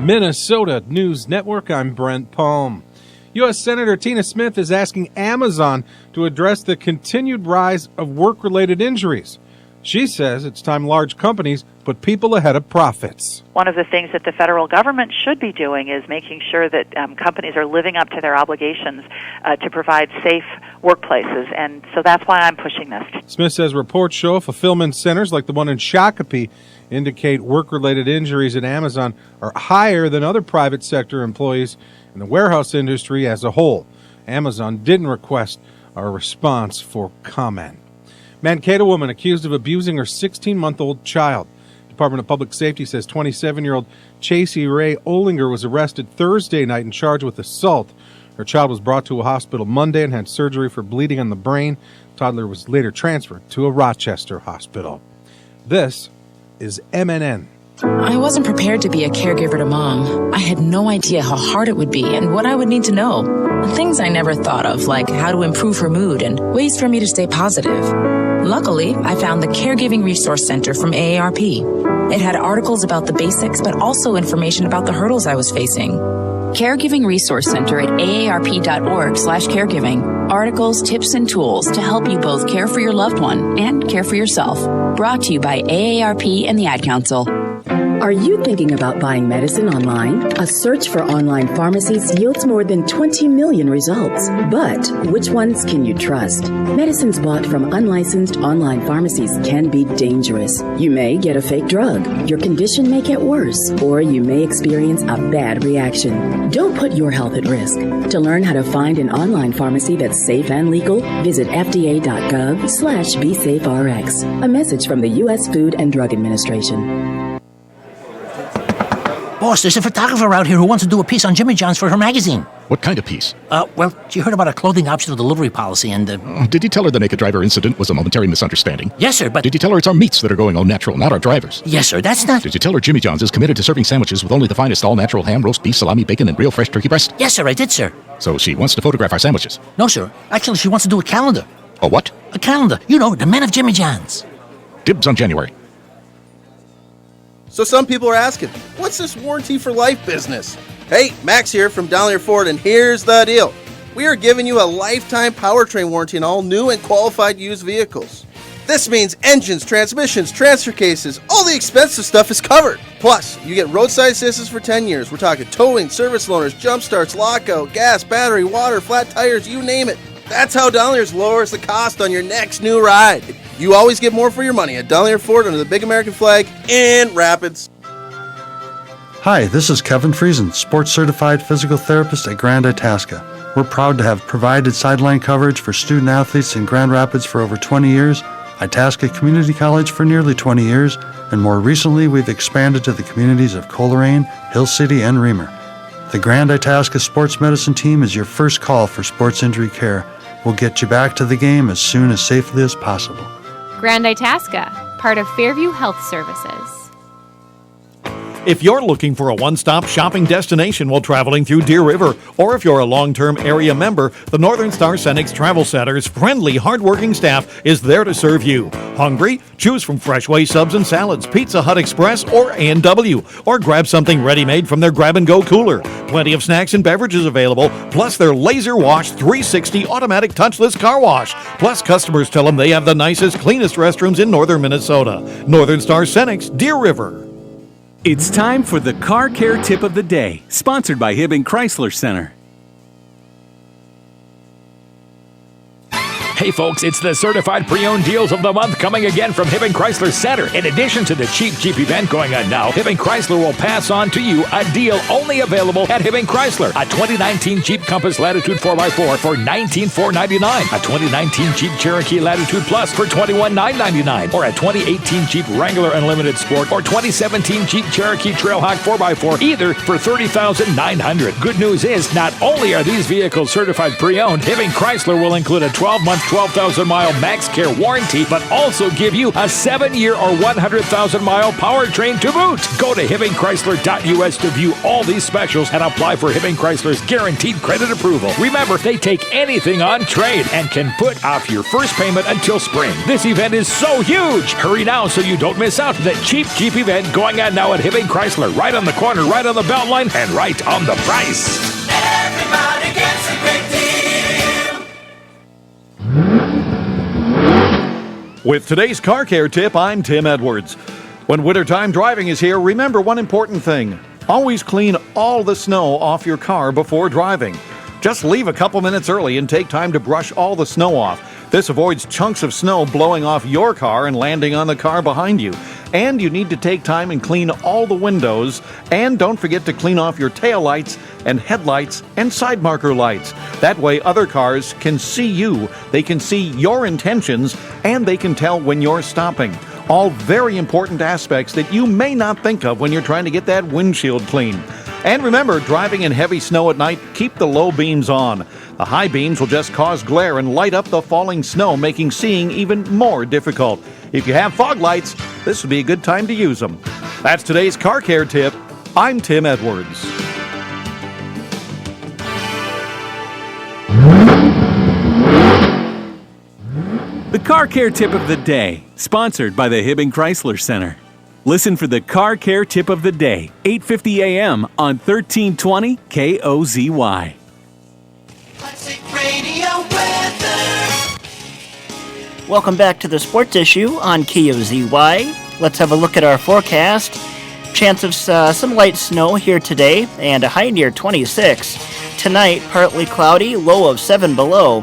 Minnesota News Network, I'm Brent Palm. U.S. Senator Tina Smith is asking Amazon to address the continued rise of work-related injuries. She says it's time large companies put people ahead of profits. One of the things that the federal government should be doing is making sure that companies are living up to their obligations to provide safe workplaces, and so that's why I'm pushing this. Smith says reports show fulfillment centers like the one in Shakopee indicate work-related injuries at Amazon are higher than other private sector employees in the warehouse industry as a whole. Amazon didn't request a response for comment. Mankato woman accused of abusing her 16-month-old child. Department of Public Safety says 27-year-old Chasey Ray Olinger was arrested Thursday night and charged with assault. Her child was brought to a hospital Monday and had surgery for bleeding on the brain. Toddler was later transferred to a Rochester hospital. This is MNN. I wasn't prepared to be a caregiver to Mom. I had no idea how hard it would be and what I would need to know. Things I never thought of, like how to improve her mood and ways for me to stay positive. Luckily, I found the Caregiving Resource Center from AARP. It had articles about the basics, but also information about the hurdles I was facing. Caregiving Resource Center at aarp.org/caregiving. Articles, tips, and tools to help you both care for your loved one and care for yourself. Brought to you by AARP and the Ad Council. Are you thinking about buying medicine online? A search for online pharmacies yields more than 20 million results. But which ones can you trust? Medicines bought from unlicensed online pharmacies can be dangerous. You may get a fake drug, your condition may get worse, or you may experience a bad reaction. Don't put your health at risk. To learn how to find an online pharmacy that's safe and legal, visit fda.gov/BeSafeRx. A message from the U.S. Food and Drug Administration. Boss, there's a photographer out here who wants to do a piece on Jimmy John's for her magazine. What kind of piece? Well, she heard about a clothing optional delivery policy and... Did you tell her the naked driver incident was a momentary misunderstanding? Yes, sir, but... Did you tell her it's our meats that are going all natural, not our drivers? Yes, sir, that's not... Did you tell her Jimmy John's is committed to serving sandwiches with only the finest all-natural ham, roast beef, salami, bacon, and real fresh turkey breast? Yes, sir, I did, sir. So she wants to photograph our sandwiches? No, sir. Actually, she wants to do a calendar. A what? A calendar. You know, the men of Jimmy John's. Dibs on January. So some people are asking, what's this warranty for life business? Hey, Max here from Donlier Ford, and here's the deal. We are giving you a lifetime powertrain warranty on all new and qualified used vehicles. This means engines, transmissions, transfer cases, all the expensive stuff is covered. Plus, you get roadside assistance for 10 years. We're talking towing, service loaners, jump starts, lockout, gas, battery, water, flat tires, you name it. That's how Donlier's lowers the cost on your next new ride. You always get more for your money at Donlier Ford under the big American flag in Rapids. Hi, this is Kevin Friesen, sports certified physical therapist at Grand Itasca. We're proud to have provided sideline coverage for student athletes in Grand Rapids for over 20 years, Itasca Community College for nearly 20 years, and more recently we've expanded to the communities of Coleraine, Hill City, and Reamer. The Grand Itasca Sports Medicine Team is your first call for sports injury care. We'll get you back to the game as soon as safely as possible. Grand Itasca, part of Fairview Health Services. If you're looking for a one-stop shopping destination while traveling through Deer River, or if you're a long-term area member, the Northern Star Cenex Travel Center's friendly, hard-working staff is there to serve you. Hungry? Choose from Freshway Subs and Salads, Pizza Hut Express, or A&W, or grab something ready-made from their grab-and-go cooler. Plenty of snacks and beverages available, plus their laser-washed 360 automatic touchless car wash. Plus, customers tell them they have the nicest, cleanest restrooms in northern Minnesota. Northern Star Cenex, Deer River. It's time for the Car Care Tip of the Day, sponsored by Hibbing Chrysler Center. Hey folks, it's the Certified Pre-Owned Deals of the Month coming again from Hibbing Chrysler Center. In addition to the Cheap Jeep event going on now, Hibbing Chrysler will pass on to you a deal only available at Hibbing Chrysler. A 2019 Jeep Compass Latitude 4x4 for $19,499. A 2019 Jeep Cherokee Latitude Plus for $21,999. Or a 2018 Jeep Wrangler Unlimited Sport or 2017 Jeep Cherokee Trailhawk 4x4, either for $30,900. Good news is, not only are these vehicles certified pre-owned, Hibbing Chrysler will include a 12-month 12,000-mile MaxCare warranty, but also give you a 7-year or 100,000-mile powertrain to boot. Go to HibbingChrysler.us to view all these specials and apply for Hibbing Chrysler's guaranteed credit approval. Remember, they take anything on trade and can put off your first payment until spring. This event is so huge. Hurry now so you don't miss out. The Cheap Jeep event going on now at Hibbing Chrysler. Right on the corner, right on the belt line, and right on the price. Everybody gets a great deal. With today's car care tip, I'm Tim Edwards. When wintertime driving is here, remember one important thing. Always clean all the snow off your car before driving. Just leave a couple minutes early and take time to brush all the snow off. This avoids chunks of snow blowing off your car and landing on the car behind you. And you need to take time and clean all the windows. And don't forget to clean off your taillights and headlights and side marker lights. That way other cars can see you, they can see your intentions, and they can tell when you're stopping. All very important aspects that you may not think of when you're trying to get that windshield clean. And remember, driving in heavy snow at night, keep the low beams on. The high beams will just cause glare and light up the falling snow, making seeing even more difficult. If you have fog lights, this would be a good time to use them. That's today's car care tip. I'm Tim Edwards. The Car Care Tip of the Day, sponsored by the Hibbing Chrysler Center. Listen for the Car Care Tip of the Day, 8:50 a.m. on 1320 KOZY. Radio weather. Welcome back to the Sports Issue on KOZY. Let's have a look at our forecast. Chance of some light snow here today and a high near 26. Tonight, partly cloudy, low of 7 below.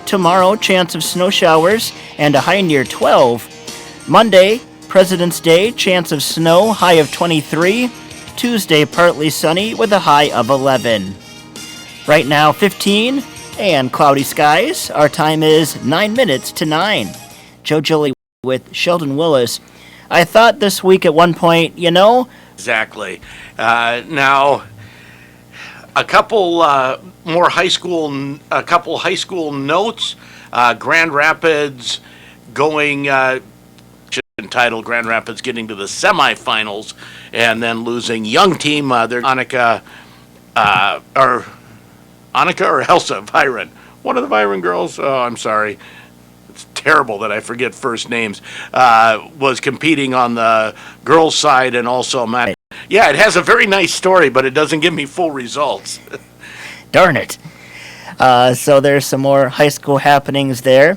Tomorrow, chance of snow showers and a high near 12. Monday, President's Day, chance of snow, high of 23. Tuesday, partly sunny with a high of 11. Right now, 15 and cloudy skies. Our time is 9 minutes to 9. Joe Gilly with Sheldon Willis. I thought this week at one point, Exactly. Now, a couple more high school notes. Grand Rapids going, entitled Grand Rapids getting to the semifinals and then losing young team. They're Annika or Elsa Byron. One of the Byron girls. Oh, I'm sorry. It's terrible that I forget first names. Was competing on the girls' side and also Matt. Yeah, it has a very nice story, but it doesn't give me full results. Darn it. So there's some more high school happenings there.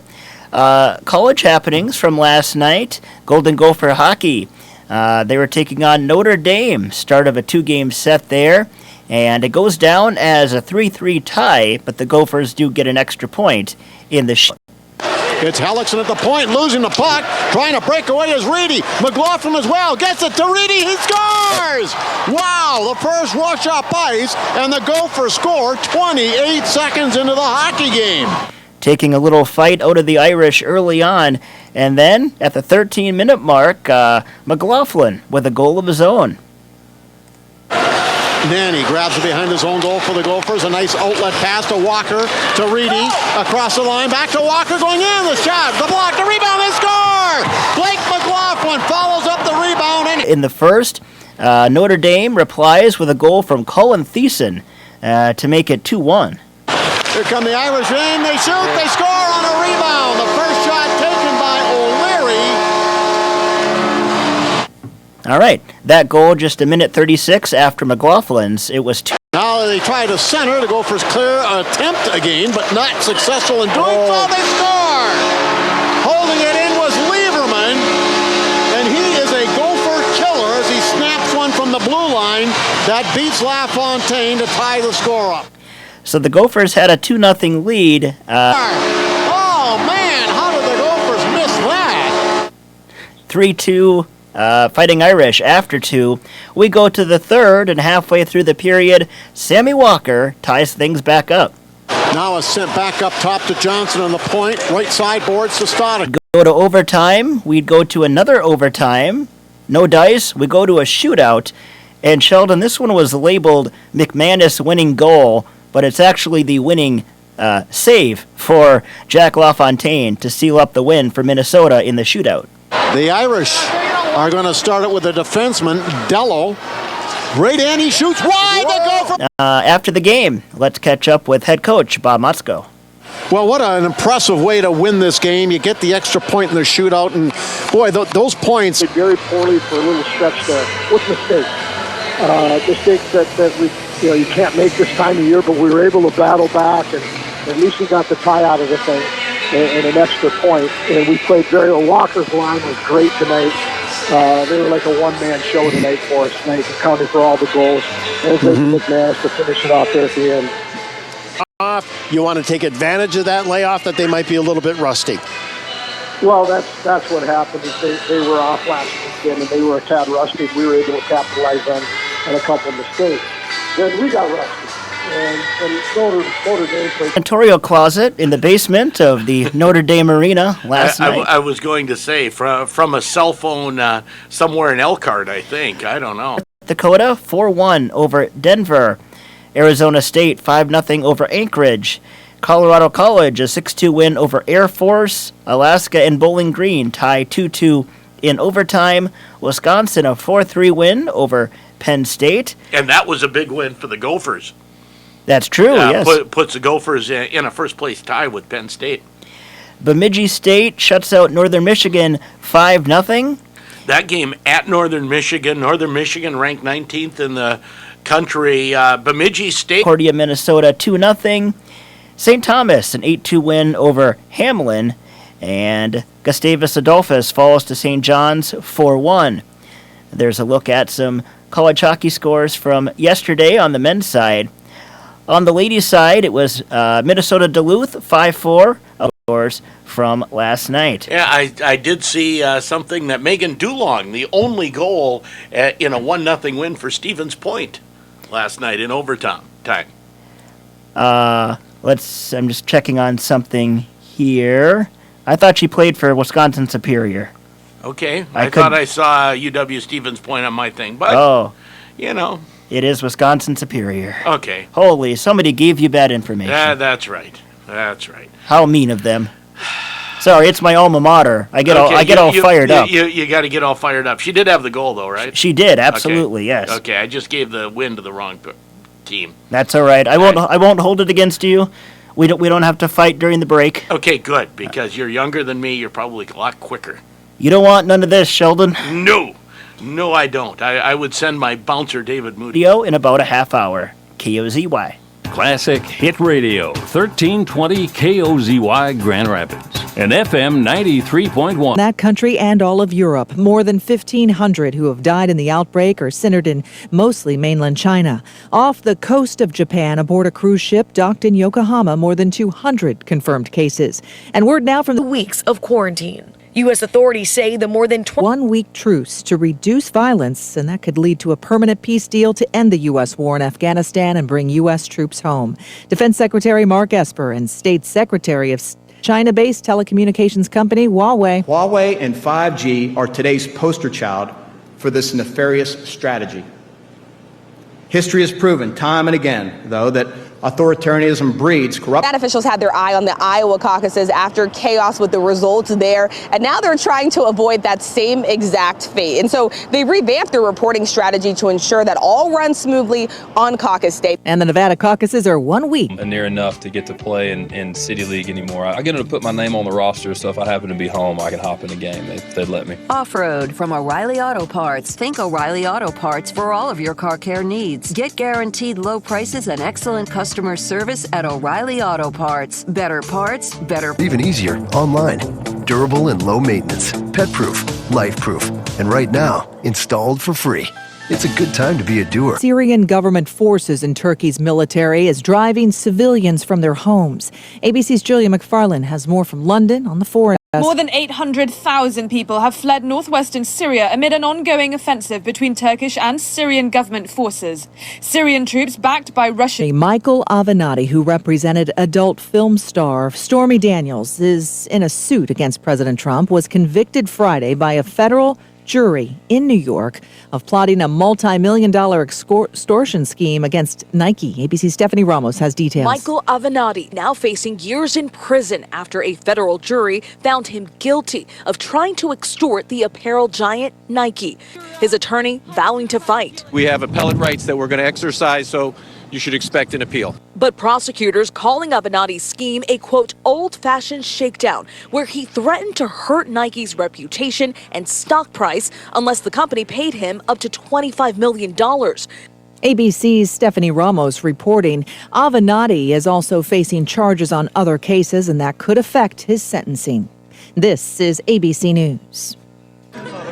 College happenings from last night. Golden Gopher hockey. They were taking on Notre Dame. Start of a 2-game set there. And it goes down as a 3-3 tie, but the Gophers do get an extra point in the It's Hellickson at the point, losing the puck. Trying to break away is Reedy. McLaughlin as well. Gets it to Reedy. He scores! Wow, the first rush up ice, and the Gophers score 28 seconds into the hockey game. Taking a little fight out of the Irish early on. And then, at the 13-minute mark, McLaughlin with a goal of his own. Nanny grabs it behind his own goal for the Gophers. A nice outlet pass to Walker, to Reedy, across the line, back to Walker, going in, the shot, the block, the rebound, they score! Blake McLaughlin follows up the rebound. In the first, Notre Dame replies with a goal from Colin Thiessen to make it 2-1. Here come the Irish in, they shoot, they score on a rebound. The first shot taken by O'Leary. All right, that goal just a minute 36 after McLaughlin's. It was 2. Now they try to center. The Gophers clear attempt again, but not successful in doing so. They score! Holding it in was Lieberman, and he is a Gopher killer as he snaps one from the blue line that beats LaFontaine to tie the score up. So the Gophers had a 2-0 lead. Oh, man, how did the Gophers miss that? 3-2. Fighting Irish after 2. We go to the third, and halfway through the period, Sammy Walker ties things back up. Now it's sent back up top to Johnson on the point. Right side boards to Stoddard. Go to overtime. We'd go to another overtime. No dice. We go to a shootout. And Sheldon, this one was labeled McManus winning goal, but it's actually the winning save for Jack LaFontaine to seal up the win for Minnesota in the shootout. The Irish are going to start it with a defenseman, Dello. Great and he shoots wide. The Gopher. After the game, let's catch up with head coach Bob Motzko. Well, what an impressive way to win this game. You get the extra point in the shootout, and boy, those points. Very poorly for a little stretch there with mistakes. Mistakes that we, you can't make this time of year, but we were able to battle back, and at least we got the tie out of the thing. and an extra point. And we played Walker's line was great tonight. They were like a one-man show tonight for us tonight, accounting for all the goals. And they managed to finish it off there at the end. You want to take advantage of that layoff that they might be a little bit rusty. Well, that's what happened. Is they were off last weekend, and they were a tad rusty. We were able to capitalize on a couple of mistakes. Then we got rusty. And Notre Dame played. Editorial closet in the basement of the Notre Dame Arena last night. I was going to say from a cell phone somewhere in Elkhart, I think. I don't know. Dakota 4-1 over Denver. Arizona State 5-0 over Anchorage. Colorado College a 6-2 win over Air Force. Alaska and Bowling Green tie 2-2 in overtime. Wisconsin a 4-3 win over Penn State. And that was a big win for the Gophers. That's true, yes. Puts the Gophers in a first-place tie with Penn State. Bemidji State shuts out Northern Michigan 5-0. That game at Northern Michigan ranked 19th in the country. Bemidji State. Concordia, Minnesota 2-0. St. Thomas an 8-2 win over Hamlin. And Gustavus Adolphus falls to St. John's 4-1. There's a look at some college hockey scores from yesterday on the men's side. On the ladies' side, it was Minnesota Duluth 5-4, of course, from last night. Yeah, I did see something that Megan Dulong, the only goal in a 1-0 win for Stevens Point last night in overtime. I'm just checking on something here. I thought she played for Wisconsin Superior. Okay, I thought I saw UW Stevens Point on my thing, but you know. It is Wisconsin Superior. Okay. Holy, somebody gave you bad information. That's right. How mean of them. Sorry, it's my alma mater. I get all fired up. You got to get all fired up. She did have the goal, though, right? She did, absolutely, yes. Okay, I just gave the win to the wrong team. That's all right. I won't hold it against you. We don't have to fight during the break. Okay, good, because you're younger than me. You're probably a lot quicker. You don't want none of this, Sheldon? No, I don't. I would send my bouncer, David Moody. In about a half hour. KOZY. Classic Hit Radio, 1320 KOZY Grand Rapids, and FM 93.1. That country and all of Europe, more than 1,500 who have died in the outbreak are centered in mostly mainland China. Off the coast of Japan, aboard a cruise ship docked in Yokohama, more than 200 confirmed cases. And word now from the weeks of quarantine. U.S. authorities say the more than 1-week truce to reduce violence, and that could lead to a permanent peace deal to end the U.S. war in Afghanistan and bring U.S. troops home. Defense Secretary Mark Esper and State Secretary of China-based telecommunications company Huawei. Huawei and 5G are today's poster child for this nefarious strategy. History has proven time and again, though, that authoritarianism breeds corruption. That officials had their eye on the Iowa caucuses after chaos with the results there, and now they're trying to avoid that same exact fate. And so they revamped their reporting strategy to ensure that all runs smoothly on caucus day. And the Nevada caucuses are 1 week. Near enough to get to play in City League anymore. I get to put my name on the roster, so if I happen to be home, I can hop in the game. They'd let me. Off-road from O'Reilly Auto Parts. Think O'Reilly Auto Parts for all of your car care needs. Get guaranteed low prices and excellent customer service at O'Reilly Auto Parts. Better parts, better... Even easier, online. Durable and low maintenance. Pet-proof, life-proof. And right now, installed for free. It's a good time to be a doer. Syrian government forces in Turkey's military is driving civilians from their homes. ABC's Julia McFarlane has more from London on the foreign. More than 800,000 people have fled northwestern Syria amid an ongoing offensive between Turkish and Syrian government forces. Syrian troops backed by Russian... Michael Avenatti, who represented adult film star Stormy Daniels, is in a suit against President Trump, was convicted Friday by a federal jury in New York of plotting a multi-million-dollar extortion scheme against Nike. ABC's Stephanie Ramos has details. Michael Avenatti now facing years in prison after a federal jury found him guilty of trying to extort the apparel giant Nike. His attorney vowing to fight. We have appellate rights that we're going to exercise, so you should expect an appeal. But prosecutors calling Avenatti's scheme a, quote, old-fashioned shakedown, where he threatened to hurt Nike's reputation and stock price unless the company paid him up to $25 million. ABC's Stephanie Ramos reporting. Avenatti is also facing charges on other cases, and that could affect his sentencing. This is ABC News.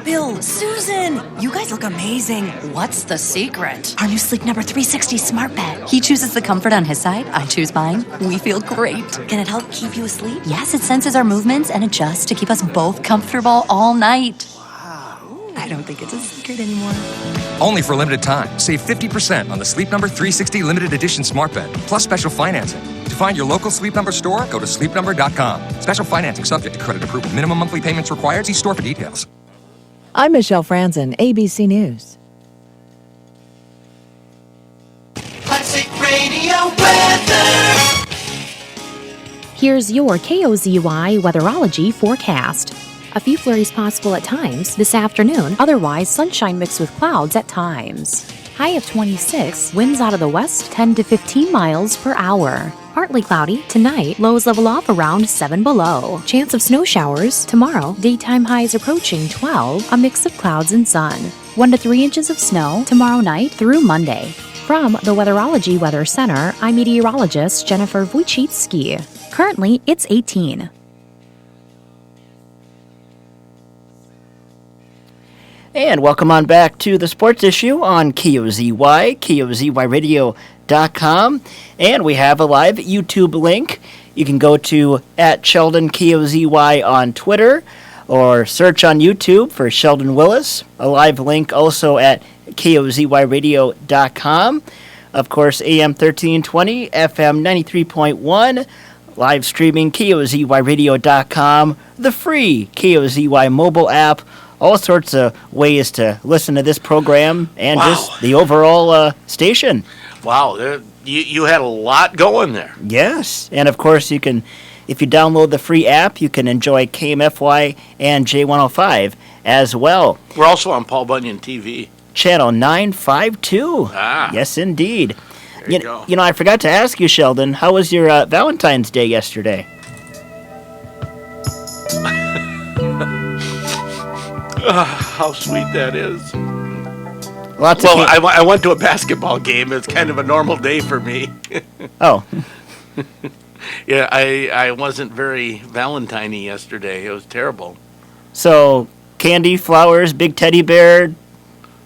Bill, Susan, you guys look amazing. What's the secret? Our new Sleep Number 360 smart bed. He chooses the comfort on his side. I choose mine. We feel great. Can it help keep you asleep? Yes, it senses our movements and adjusts to keep us both comfortable all night. Wow. I don't think it's a secret anymore. Only for a limited time. Save 50% on the Sleep Number 360 limited edition smart bed, plus special financing. To find your local Sleep Number store, go to sleepnumber.com. Special financing subject to credit approval. Minimum monthly payments required. See store for details. I'm Michelle Franzen, ABC News. Classic Radio weather. Here's your KOZY weatherology forecast. A few flurries possible at times this afternoon, otherwise sunshine mixed with clouds at times. High of 26, winds out of the west 10 to 15 miles per hour. Partly cloudy tonight, lows level off around 7 below. Chance of snow showers tomorrow, daytime highs approaching 12, a mix of clouds and sun. 1 to 3 inches of snow tomorrow night through Monday. From the Weatherology Weather Center, I'm meteorologist Jennifer Wojcicki. Currently, it's 18. And welcome on back to the Sports Issue on KOZY, KOZYRadio.com. And we have a live YouTube link. You can go to @SheldonKOZY on Twitter or search on YouTube for Sheldon Willis. A live link also at KOZYRadio.com. Of course, AM 1320, FM 93.1. Live streaming KOZYRadio.com. The free KOZY mobile app. All sorts of ways to listen to this program and just the overall station. Wow, you had a lot going there. Yes, and of course you can, if you download the free app, you can enjoy KMFY and J105 as well. We're also on Paul Bunyan TV. Channel 952. Ah. Yes, indeed. There you go. You know, I forgot to ask you, Sheldon, how was your Valentine's Day yesterday? How sweet that is. Lots well, of I went to a basketball game. It's kind of a normal day for me. Oh. Yeah, I wasn't very Valentine-y yesterday. It was terrible. So, candy, flowers, big teddy bear.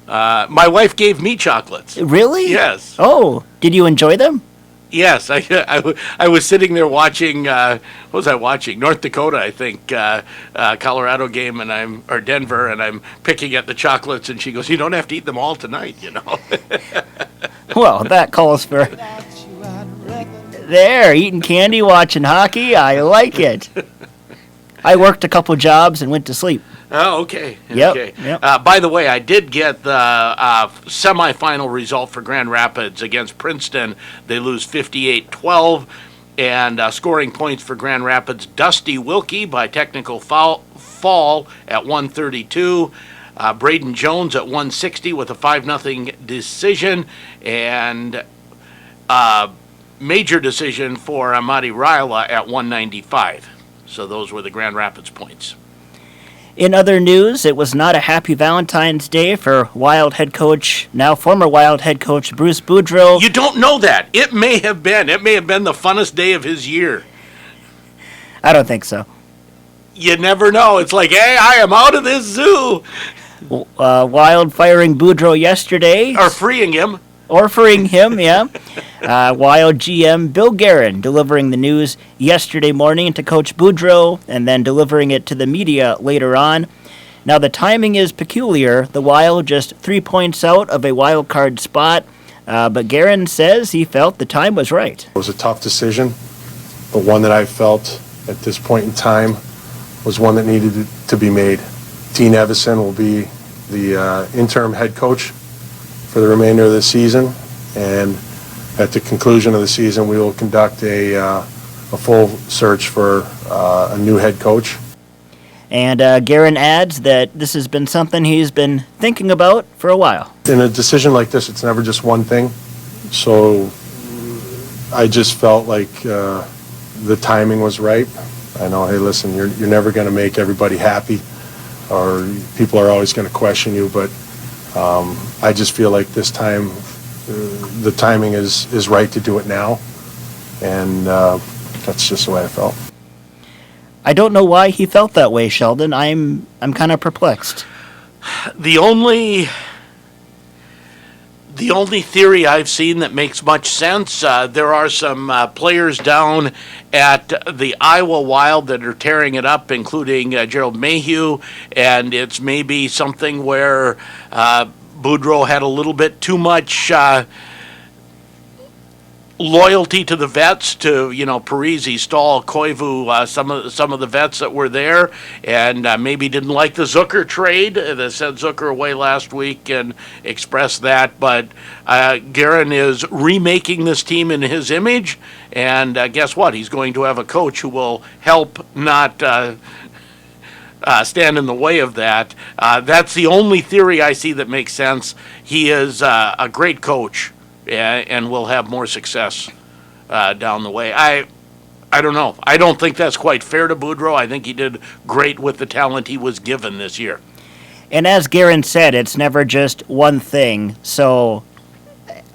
My wife gave me chocolates. Really? Yes. Oh, did you enjoy them? Yes, I was sitting there watching. What was I watching? North Dakota, I think, Colorado game, or Denver, and I'm picking at the chocolates, and she goes, "You don't have to eat them all tonight, you know." Well, that calls for. There, eating candy, watching hockey. I like it. I worked a couple jobs and went to sleep. Oh, okay. Yep, Okay. yep. By the way, I did get the semifinal result for Grand Rapids against Princeton. They lose 58-12, and scoring points for Grand Rapids, Dusty Wilkie by technical fall at 132. Braden Jones at 160 with a 5-0 decision, and major decision for Amadi Raila at 195. So those were the Grand Rapids points. In other news, it was not a happy Valentine's Day for Wild head coach, now former Wild head coach Bruce Boudreau. You don't know that. It may have been. It may have been the funnest day of his year. I don't think so. You never know. It's like, hey, I am out of this zoo. Wild firing Boudreau yesterday. Or freeing him. Yeah. Wild GM Bill Guerin delivering the news yesterday morning to Coach Boudreau and then delivering it to the media later on. Now, the timing is peculiar. The Wild just 3 points out of a wild card spot, but Guerin says he felt the time was right. It was a tough decision, but one that I felt at this point in time was one that needed to be made. Dean Evison will be the interim head coach for the remainder of the season, and at the conclusion of the season, we will conduct a full search for a new head coach. And Guerin adds that this has been something he's been thinking about for a while. In a decision like this, it's never just one thing. So I just felt like the timing was right. I know, hey, listen, you're never going to make everybody happy, or people are always going to question you, but I just feel like this time the timing is right to do it now, and that's just the way I felt. I don't know why he felt that way, Sheldon. I'm kind of perplexed. The only theory I've seen that makes much sense, there are some players down at the Iowa Wild that are tearing it up, including Gerald Mayhew, and it's maybe something where Boudreau had a little bit too much loyalty to the vets, to Parise, Stahl, Koivu, some of the vets that were there, and maybe didn't like the Zucker trade. They sent Zucker away last week and expressed that. But Guerin is remaking this team in his image, and guess what? He's going to have a coach who will help not stand in the way of that. That's the only theory I see that makes sense. He is a great coach, and will have more success down the way. I don't know. I don't think that's quite fair to Boudreau. I think he did great with the talent he was given this year. And as Guerin said, it's never just one thing. So,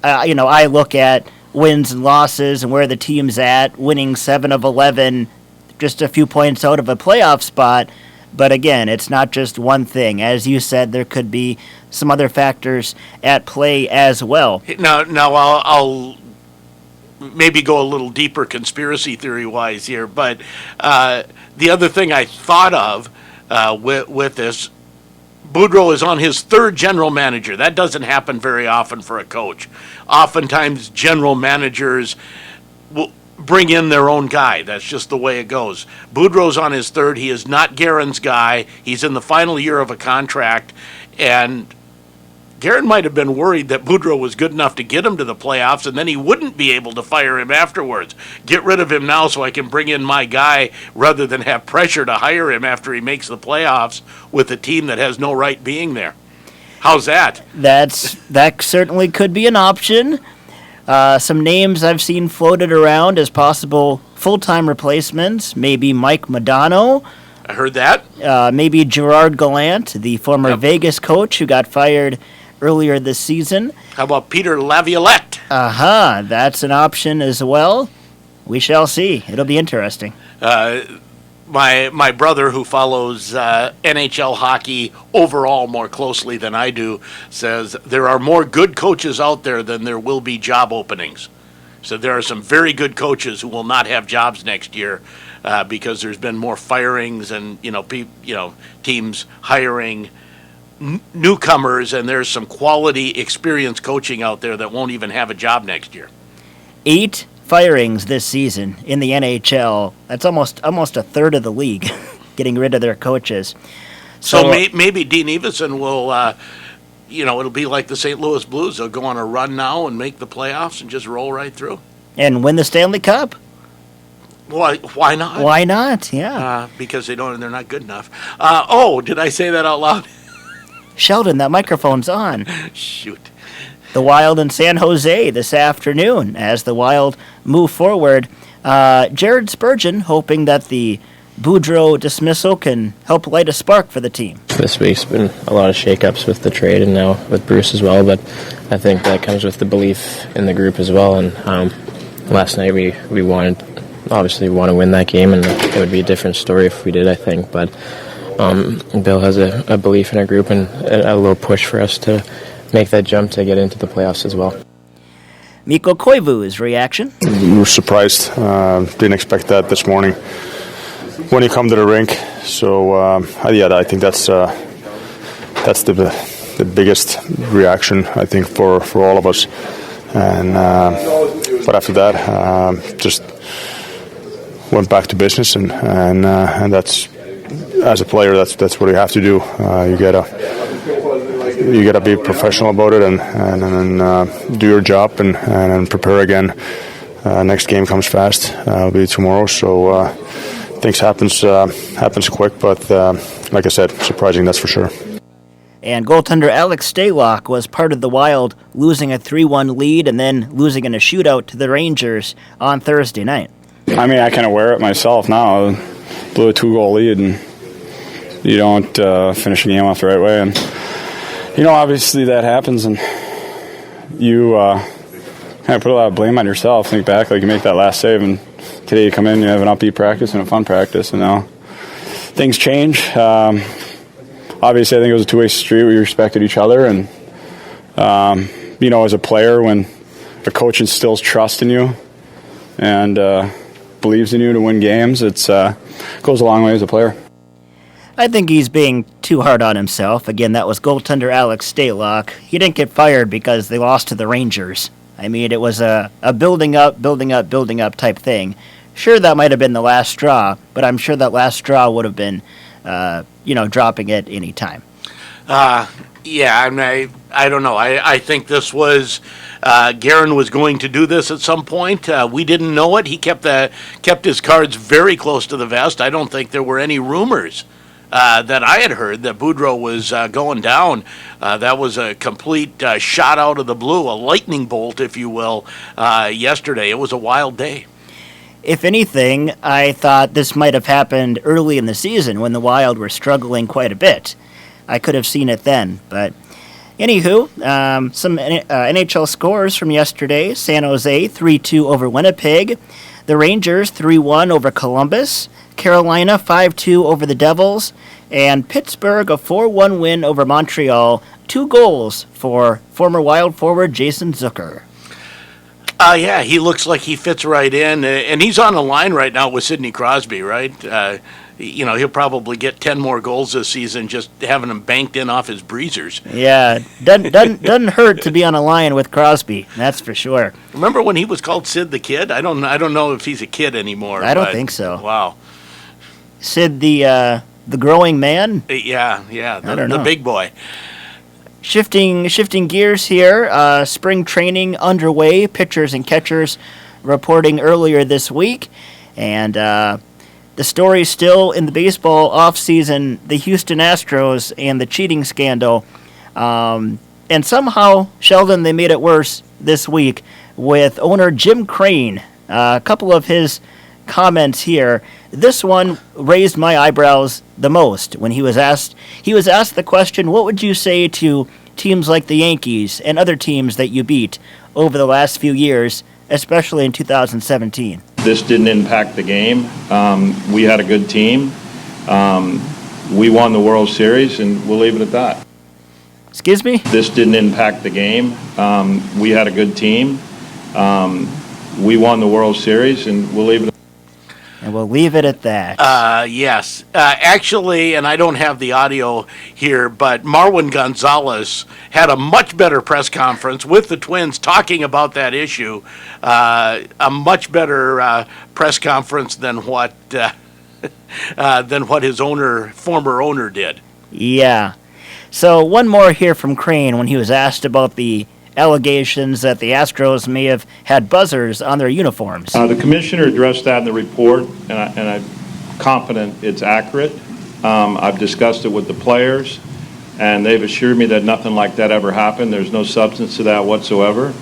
I look at wins and losses and where the team's at, winning 7 of 11, just a few points out of a playoff spot. But again, it's not just one thing. As you said, there could be some other factors at play as well. Now I'll maybe go a little deeper conspiracy theory-wise here, but the other thing I thought of with this, Boudreau is on his 3rd general manager. That doesn't happen very often for a coach. Oftentimes, general managers will bring in their own guy. That's just the way it goes. Boudreau's on his 3rd. He is not Guerin's guy. He's in the final year of a contract, and Guerin might have been worried that Boudreau was good enough to get him to the playoffs, and then he wouldn't be able to fire him afterwards. Get rid of him now so I can bring in my guy, rather than have pressure to hire him after he makes the playoffs with a team that has no right being there. How's that? That certainly could be an option. Some names I've seen floated around as possible full-time replacements. Maybe Mike Modano. I heard that. Maybe Gerard Gallant, the former Vegas coach who got fired earlier this season. How about Peter Laviolette? That's an option as well. We shall see. It'll be interesting. My brother, who follows NHL hockey overall more closely than I do, says there are more good coaches out there than there will be job openings. So there are some very good coaches who will not have jobs next year because there's been more firings and teams hiring newcomers, and there's some quality, experienced coaching out there that won't even have a job next year. 8 firings this season in the NHL. That's almost a third of the league, getting rid of their coaches. So maybe Dean Evason will, it'll be like the St. Louis Blues. They'll go on a run now and make the playoffs and just roll right through. And win the Stanley Cup. Why not? Why not? Yeah. Because they're not good enough. Did I say that out loud? Sheldon, that microphone's on. Shoot. The Wild in San Jose this afternoon as the Wild move forward. Jared Spurgeon hoping that the Boudreau dismissal can help light a spark for the team. This week's been a lot of shakeups with the trade and now with Bruce as well, but I think that comes with the belief in the group as well. And last night we want to win that game, and it would be a different story if we did, I think. But Bill has a belief in our group and a little push for us to make that jump to get into the playoffs as well. Mikko Koivu's reaction? We were surprised. Didn't expect that this morning when you come to the rink. So, I think that's the biggest reaction, I think, for all of us. And but after that, just went back to business, and that's, as a player, that's what you have to do. You gotta be professional about it and do your job and prepare again. Next game comes fast. It'll be tomorrow, so things happens quick. But like I said, surprising, that's for sure. And goaltender Alex Stalock was part of the Wild losing a 3-1 lead and then losing in a shootout to the Rangers on Thursday night. I mean, I kind of wear it myself now. Blew a 2-goal lead, and you don't finish a game off the right way. And, obviously that happens, and you kind of put a lot of blame on yourself. Think back, like you make that last save, and today you come in, you have an upbeat practice and a fun practice, and now things change. Obviously, I think it was a two-way street. We respected each other, and as a player, when a coach instills trust in you and believes in you to win games, it goes a long way as a player. I think he's being too hard on himself. Again, that was goaltender Alex Stalock. He didn't get fired because they lost to the Rangers. I mean, it was a building up type thing. Sure, that might have been the last straw, but I'm sure that last straw would have been, dropping it any time. I don't know. I think this was Guerin was going to do this at some point. We didn't know it. He kept his cards very close to the vest. I don't think there were any rumors that I had heard that Boudreau was going down. That was a complete shot out of the blue, a lightning bolt, if you will, yesterday. It was a wild day. If anything, I thought this might have happened early in the season when the Wild were struggling quite a bit. I could have seen it then, but anywho, some NHL scores from yesterday. San Jose 3-2 over Winnipeg. The Rangers 3-1 over Columbus. Carolina 5-2 over the Devils. And Pittsburgh a 4-1 win over Montreal. 2 goals for former Wild forward Jason Zucker. He looks like he fits right in, and he's on the line right now with Sidney Crosby, right? He'll probably get 10 more goals this season just having them banked in off his breezers. Yeah, doesn't hurt to be on a line with Crosby, that's for sure. Remember when he was called Sid the Kid? I don't know if he's a kid anymore. I don't think so. Wow. Sid the growing man? Yeah, the big boy. Shifting gears here, spring training underway, pitchers and catchers reporting earlier this week, and the story still in the baseball offseason, the Houston Astros and the cheating scandal, and somehow, Sheldon, they made it worse this week with owner Jim Crane. A couple of his comments here. This one raised my eyebrows the most when he was asked the question, what would you say to teams like the Yankees and other teams that you beat over the last few years, especially in 2017? This didn't impact the game. We had a good team. We won the World Series, and we'll leave it at that. Excuse me? This didn't impact the game. We had a good team. We won the World Series, and we'll leave it at that. And we'll leave it at that. Yes. Actually, and I don't have the audio here, but Marwin Gonzalez had a much better press conference with the Twins talking about that issue. A much better press conference than what his former owner did. Yeah. So one more here from Crane when he was asked about the allegations that the Astros may have had buzzers on their uniforms. The commissioner addressed that in the report, and I'm confident it's accurate. I've discussed it with the players, and they've assured me that nothing like that ever happened. There's no substance to that whatsoever.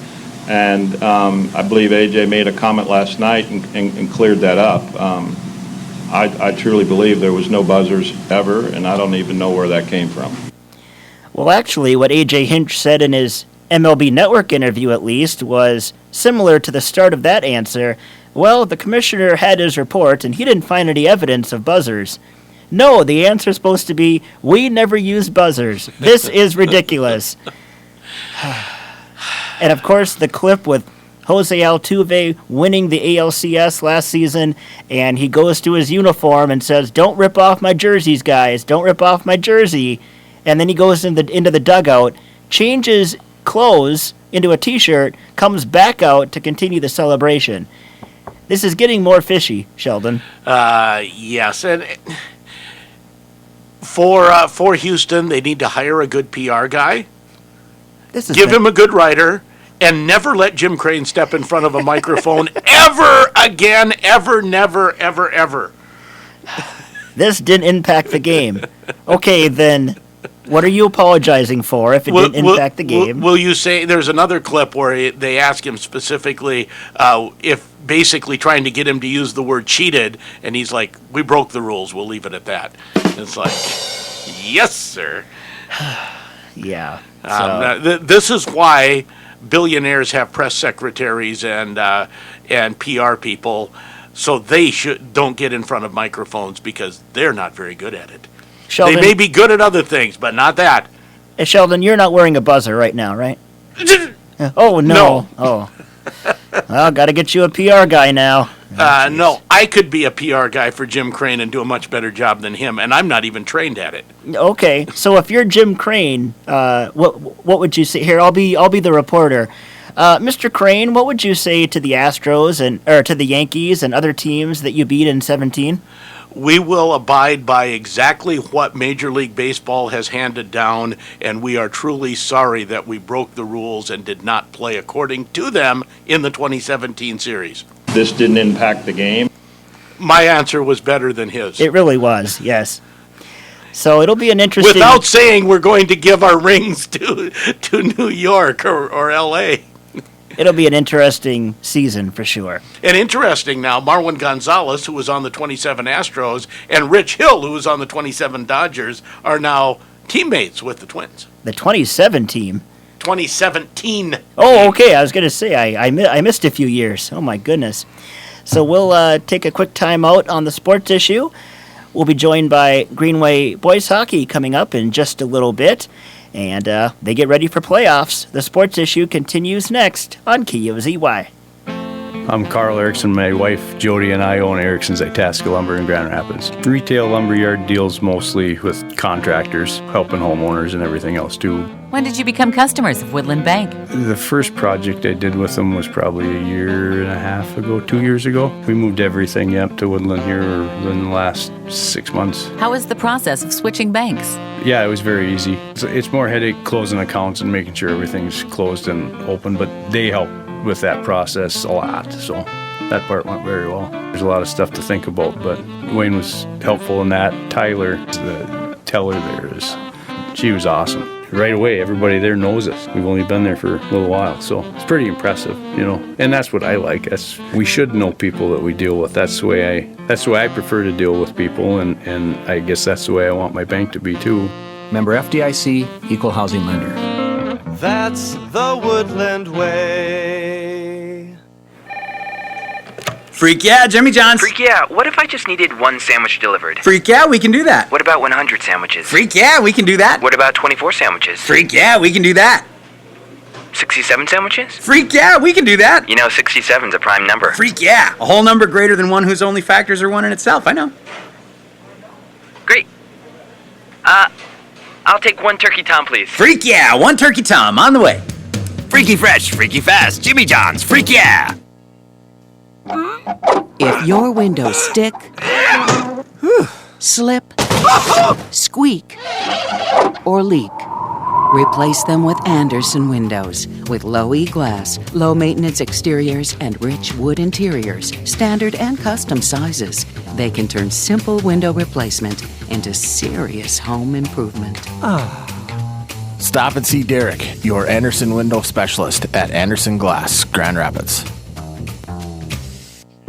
And I believe AJ made a comment last night and cleared that up. I truly believe there was no buzzers ever, and I don't even know where that came from. Well, actually, what AJ Hinch said in his MLB Network interview, at least, was similar to the start of that answer. Well, the commissioner had his report, and he didn't find any evidence of buzzers. No, the answer is supposed to be, we never used buzzers. This is ridiculous. And, of course, the clip with Jose Altuve winning the ALCS last season, and he goes to his uniform and says, don't rip off my jerseys, guys. Don't rip off my jersey. And then he goes into the dugout, changes clothes into a t-shirt, comes back out to continue the celebration. This is getting more fishy, Sheldon. Yes, and for Houston, they need to hire a good PR guy. Give him a good writer, and never let Jim Crane step in front of a microphone ever again, ever, never, ever, ever. This didn't impact the game. Okay, then what are you apologizing for if it didn't impact the game? Will you say there's another clip where they ask him specifically if basically trying to get him to use the word cheated, and he's like, we broke the rules, we'll leave it at that. It's like, yes, sir. Yeah. This is why billionaires have press secretaries and PR people, so they don't get in front of microphones because they're not very good at it. Sheldon, they may be good at other things, but not that. Hey, Sheldon, you're not wearing a buzzer right now, right? Oh, no. Oh. Well, got to get you a PR guy now. No, I could be a PR guy for Jim Crane and do a much better job than him, and I'm not even trained at it. Okay, so if you're Jim Crane, what would you say? Here, I'll be the reporter. Mr. Crane, what would you say to the Astros or to the Yankees and other teams that you beat in 2017? We will abide by exactly what Major League Baseball has handed down, and we are truly sorry that we broke the rules and did not play according to them in the 2017 series. This didn't impact the game. My answer was better than his. It really was, yes. So it'll be an interesting... Without saying we're going to give our rings to New York or L.A. It'll be an interesting season for sure. And interesting now, Marwin Gonzalez, who was on the 27 Astros, and Rich Hill, who was on the 27 Dodgers, are now teammates with the Twins. The 27 team? 2017. Oh, okay. I was going to say, I missed a few years. Oh, my goodness. So we'll take a quick time out on the sports issue. We'll be joined by Greenway Boys Hockey coming up in just a little bit. And they get ready for playoffs. The sports issue continues next on KOZY. I'm Carl Erickson. My wife Jody and I own Erickson's Itasca Lumber in Grand Rapids. Retail lumberyard deals mostly with contractors, helping homeowners and everything else too. When did you become customers of Woodland Bank? The first project I did with them was probably a year and a half ago, 2 years ago. We moved everything up to Woodland here in the last 6 months. How is the process of switching banks? Yeah, it was very easy. It's more headache closing accounts and making sure everything's closed and open, but they help with that process a lot, so that part went very well. There's a lot of stuff to think about, but Wayne was helpful in that. Tyler, the teller there, she was awesome. Right away, everybody there knows us. We've only been there for a little while, so it's pretty impressive, and that's what I like. We should know people that we deal with. That's the way I prefer to deal with people, and I guess that's the way I want my bank to be too. Member FDIC, Equal Housing Lender. That's the Woodland way. Freak yeah, Jimmy John's. Freak yeah, what if I just needed one sandwich delivered? Freak yeah, we can do that. What about 100 sandwiches? Freak yeah, we can do that. What about 24 sandwiches? Freak yeah, we can do that. 67 sandwiches? Freak yeah, we can do that. 67's a prime number. Freak yeah, a whole number greater than one whose only factors are one in itself, I know. Great. I'll take one turkey tom, please. Freak yeah, one turkey tom, on the way. Freaky fresh, freaky fast, Jimmy John's, freak yeah. If your windows stick, slip, squeak, or leak, replace them with Andersen windows. With low E-glass, low maintenance exteriors, and rich wood interiors, standard and custom sizes, they can turn simple window replacement into serious home improvement. Stop and see Derek, your Andersen window specialist at Andersen Glass, Grand Rapids.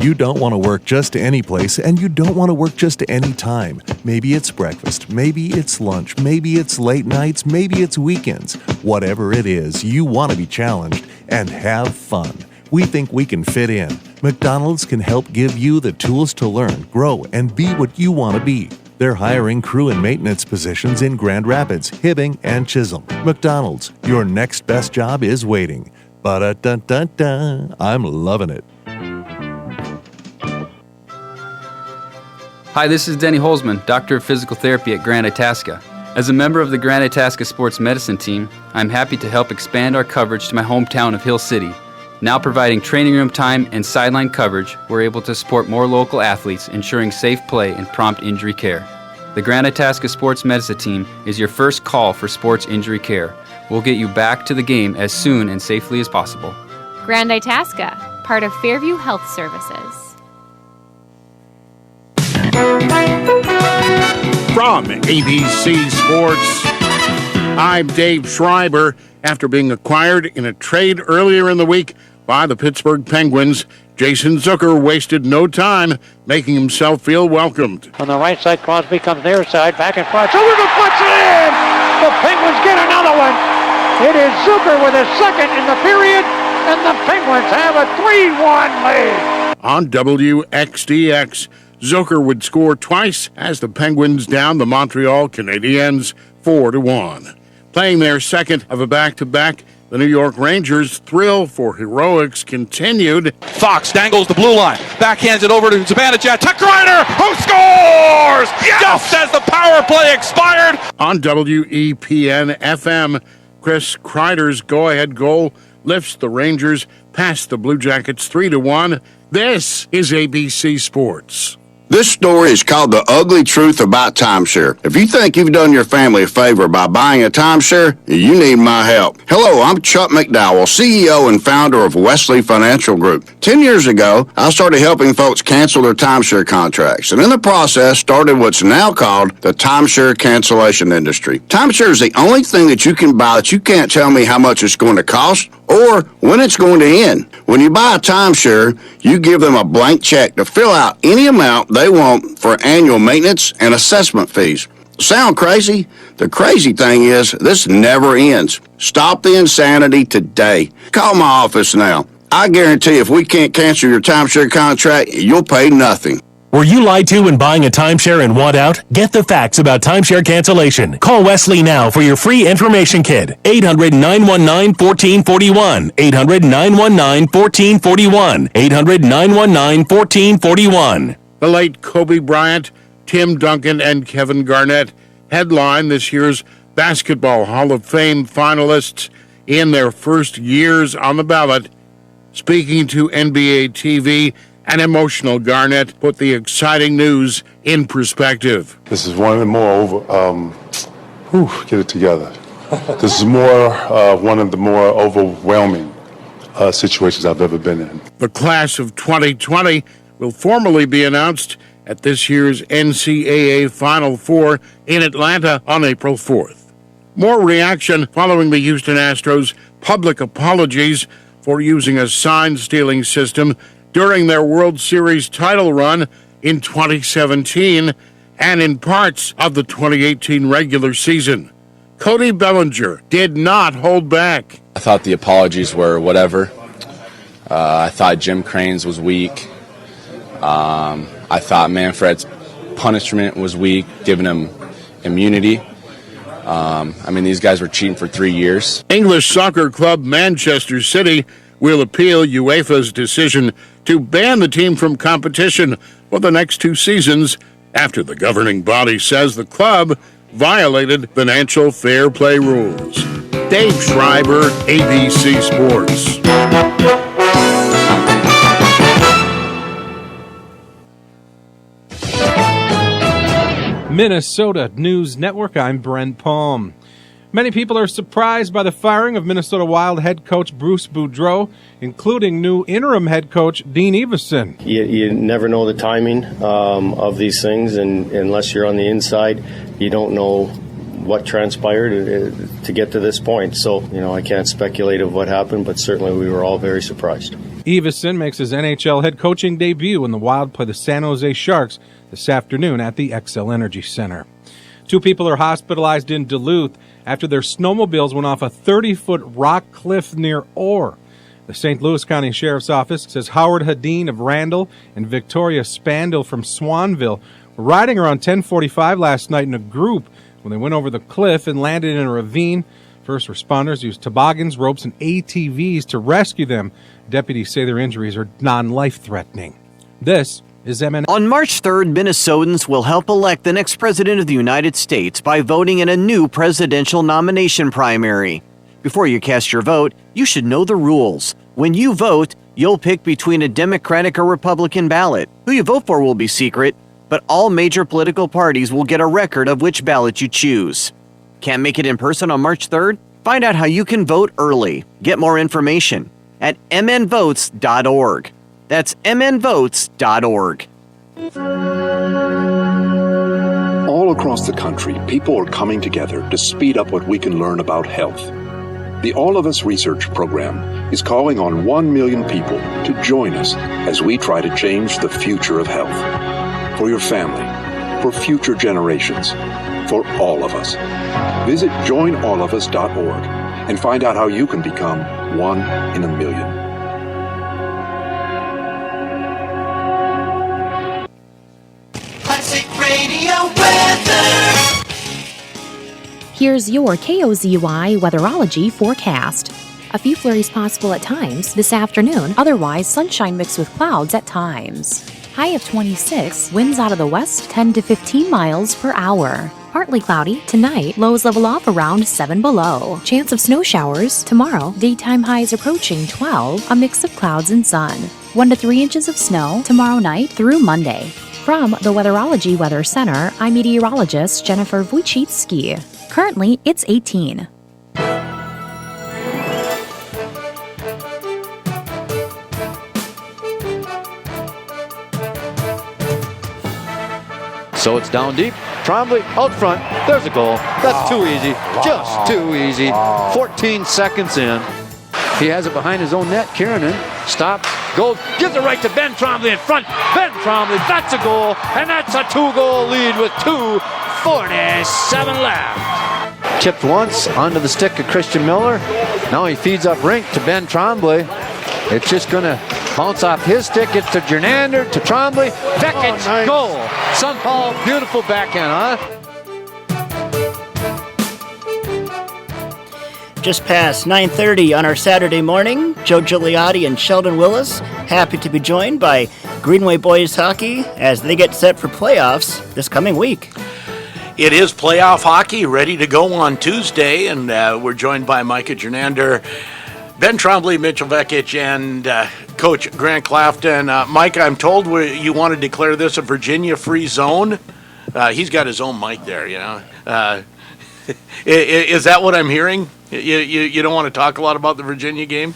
You don't want to work just any place, and you don't want to work just any time. Maybe it's breakfast, maybe it's lunch, maybe it's late nights, maybe it's weekends. Whatever it is, you want to be challenged and have fun. We think we can fit in. McDonald's can help give you the tools to learn, grow, and be what you want to be. They're hiring crew and maintenance positions in Grand Rapids, Hibbing, and Chisholm. McDonald's, your next best job is waiting. Ba-da-dun-dun-dun. I'm loving it. Hi, this is Denny Holzman, Doctor of Physical Therapy at Grand Itasca. As a member of the Grand Itasca Sports Medicine team, I'm happy to help expand our coverage to my hometown of Hill City. Now providing training room time and sideline coverage, we're able to support more local athletes, ensuring safe play and prompt injury care. The Grand Itasca Sports Medicine team is your first call for sports injury care. We'll get you back to the game as soon and safely as possible. Grand Itasca, part of Fairview Health Services. From ABC Sports, I'm Dave Schreiber. After being acquired in a trade earlier in the week by the Pittsburgh Penguins, Jason Zucker wasted no time making himself feel welcomed. On the right side, Crosby comes near side, back in front. Zucker deflects it in! The Penguins get another one! It is Zucker with his second in the period, and the Penguins have a 3-1 lead. On WXDX, Zucker would score twice as the Penguins down the Montreal Canadiens 4-1. Playing their second of a back-to-back, the New York Rangers' thrill for heroics continued. Fox dangles the blue line, backhands it over to Zibanejad, to Kreider, who scores! Yes! Just as the power play expired. On WEPN-FM, Chris Kreider's go-ahead goal lifts the Rangers past the Blue Jackets 3-1. This is ABC Sports. This story is called The Ugly Truth About Timeshare. If you think you've done your family a favor by buying a timeshare, you need my help. Hello, I'm Chuck McDowell, CEO and founder of Wesley Financial Group. 10 years ago, I started helping folks cancel their timeshare contracts, and in the process started what's now called the timeshare cancellation industry. Timeshare is the only thing that you can buy that you can't tell me how much it's going to cost or when it's going to end. When you buy a timeshare, you give them a blank check to fill out any amount they want for annual maintenance and assessment fees. Sound crazy? The crazy thing is, this never ends. Stop the insanity today. Call my office now. I guarantee if we can't cancel your timeshare contract, you'll pay nothing. Were you lied to when buying a timeshare and want out? Get the facts about timeshare cancellation. Call Wesley now for your free information kit. 800-919-1441. 800-919-1441. 800-919-1441. The late Kobe Bryant, Tim Duncan, and Kevin Garnett headline this year's Basketball Hall of Fame finalists in their first years on the ballot. Speaking to NBA TV, an emotional Garnett put the exciting news in perspective. This is one of the more get it together. This is one of the more overwhelming situations I've ever been in. The class of 2020 will formally be announced at this year's NCAA Final Four in Atlanta on April 4th. More reaction following the Houston Astros' public apologies for using a sign-stealing system during their World Series title run in 2017 and in parts of the 2018 regular season. Cody Bellinger did not hold back. I thought the apologies were whatever. I thought Jim Crane's was weak. I thought Manfred's punishment was weak, giving him immunity. These guys were cheating for 3 years. English soccer club Manchester City will appeal UEFA's decision to ban the team from competition for the next 2 seasons after the governing body says the club violated financial fair play rules. Dave Schreiber, ABC Sports. Minnesota News Network, I'm Brent Palm. Many people are surprised by the firing of Minnesota Wild head coach Bruce Boudreau, including new interim head coach Dean Evason. You never know the timing of these things, and unless you're on the inside, you don't know what transpired to get to this point. So, I can't speculate of what happened, but certainly we were all very surprised. Evason makes his NHL head coaching debut when the Wild play the San Jose Sharks this afternoon at the Xcel Energy Center. 2 people are hospitalized in Duluth after their snowmobiles went off a 30-foot rock cliff near Orr. The St. Louis County Sheriff's Office says Howard Hadeen of Randall and Victoria Spandel from Swanville were riding around 10:45 last night in a group when they went over the cliff and landed in a ravine. First responders used toboggans, ropes, and ATVs to rescue them. Deputies say their injuries are non-life-threatening. This is MN. On March 3rd, Minnesotans will help elect the next president of the United States by voting in a new presidential nomination primary. Before you cast your vote, you should know the rules. When you vote, you'll pick between a Democratic or Republican ballot. Who you vote for will be secret, but all major political parties will get a record of which ballot you choose. Can't make it in person on March 3rd? Find out how you can vote early. Get more information at mnvotes.org. That's mnvotes.org. All across the country, people are coming together to speed up what we can learn about health. The All of Us Research Program is calling on 1 million people to join us as we try to change the future of health. For your family, for future generations, for all of us. Visit joinallofus.org and find out how you can become one in a million. Classic Radio weather. Here's your KOZY weatherology forecast. A few flurries possible at times this afternoon, otherwise sunshine mixed with clouds at times. High of 26, winds out of the west 10 to 15 miles per hour. Partly cloudy tonight, lows level off around 7 below. Chance of snow showers tomorrow, daytime highs approaching 12, a mix of clouds and sun. 1 to 3 inches of snow tomorrow night through Monday. From the Weatherology Weather Center, I'm meteorologist Jennifer Wojcicki. Currently, it's 18. So it's down deep. Trombley out front. There's a goal. That's too easy. Just too easy. 14 seconds in. He has it behind his own net. Kiernan stops, goes, gives it right to Ben Trombley in front. Ben Trombley, that's a goal, and that's a 2-goal lead with 2:47 left. Chipped once onto the stick of Christian Miller. Now he feeds up rink to Ben Trombley. It's just going to bounce off his stick. It's to Jernander, to Trombley. Vekic, nice. Goal. Sunpal, beautiful backhand, huh? Just past 9:30 on our Saturday morning, Joe Gigliotti and Sheldon Willis happy to be joined by Greenway Boys Hockey as they get set for playoffs this coming week. It is playoff hockey, ready to go on Tuesday, and we're joined by Micah Jernander, Ben Trombley, Mitchell Vekic, and Coach Grant Clafton. Mike, I'm told you want to declare this a Virginia-free zone. He's got his own mic there, you know. Is that what I'm hearing? You don't want to talk a lot about the Virginia game?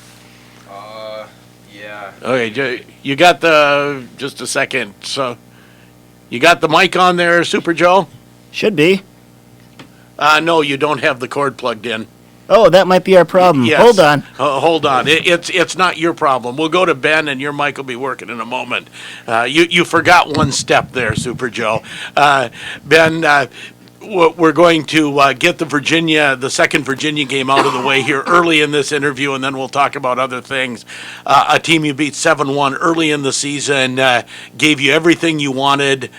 Yeah. Okay, you got just a second. So, you got the mic on there, Super Joe? Should be. No, you don't have the cord plugged in. Oh, that might be our problem. Yes. Hold on. Hold on. It's not your problem. We'll go to Ben, and your mic will be working in a moment. You forgot one step there, Super Joe. Ben, we're going to get the second Virginia game out of the way here early in this interview, and then we'll talk about other things. A team you beat 7-1 early in the season, gave you everything you wanted.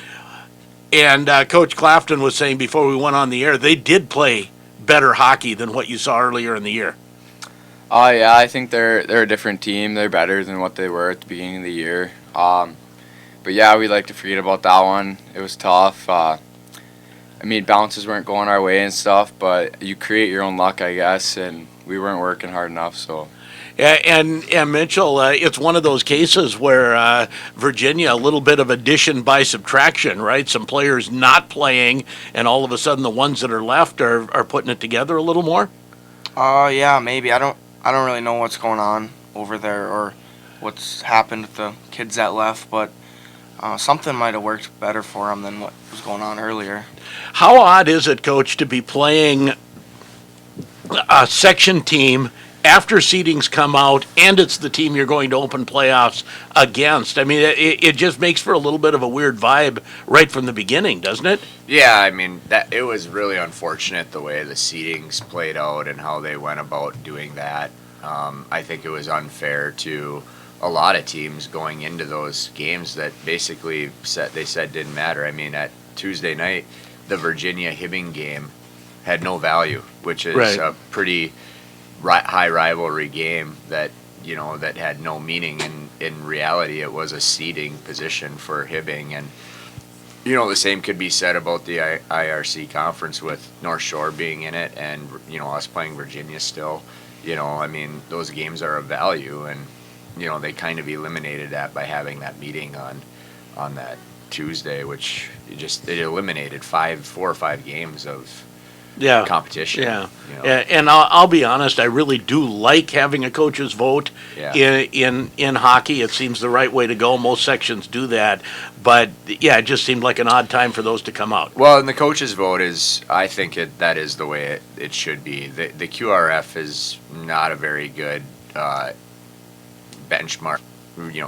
And Coach Clafton was saying before we went on the air, they did play better hockey than what you saw earlier in the year. Oh yeah, I think they're a different team. They're better than what they were at the beginning of the year. But yeah, we'd like to forget about that one. It was tough. I mean, bounces weren't going our way and stuff, but you create your own luck, I guess, and we weren't working hard enough, so. And Mitchell, it's one of those cases where Virginia, a little bit of addition by subtraction, right? Some players not playing, and all of a sudden the ones that are left are putting it together a little more. Yeah, maybe. I don't really know what's going on over there or what's happened with the kids that left, but something might have worked better for them than what was going on earlier. How odd is it, Coach, to be playing a section team after seedings come out, and it's the team you're going to open playoffs against? I mean, it just makes for a little bit of a weird vibe right from the beginning, doesn't it? Yeah, I mean, it was really unfortunate the way the seedings played out and how they went about doing that. I think it was unfair to a lot of teams going into those games that basically they said didn't matter. I mean, at Tuesday night, the Virginia-Hibbing game had no value, which is Right. a pretty high rivalry game that had no meaning. In reality, it was a seeding position for Hibbing, and the same could be said about the IRC conference with North Shore being in it, and us playing Virginia still. I mean, those games are of value, and they kind of eliminated that by having that meeting on that Tuesday, which it eliminated 4 or 5 games of competition. Yeah, and I'll be honest, I really do like having a coach's vote in hockey. It seems the right way to go. Most sections do that, but yeah, it just seemed like an odd time for those to come out. Well, and the coach's vote I think that is the way it should be. The QRF is not a very good benchmark.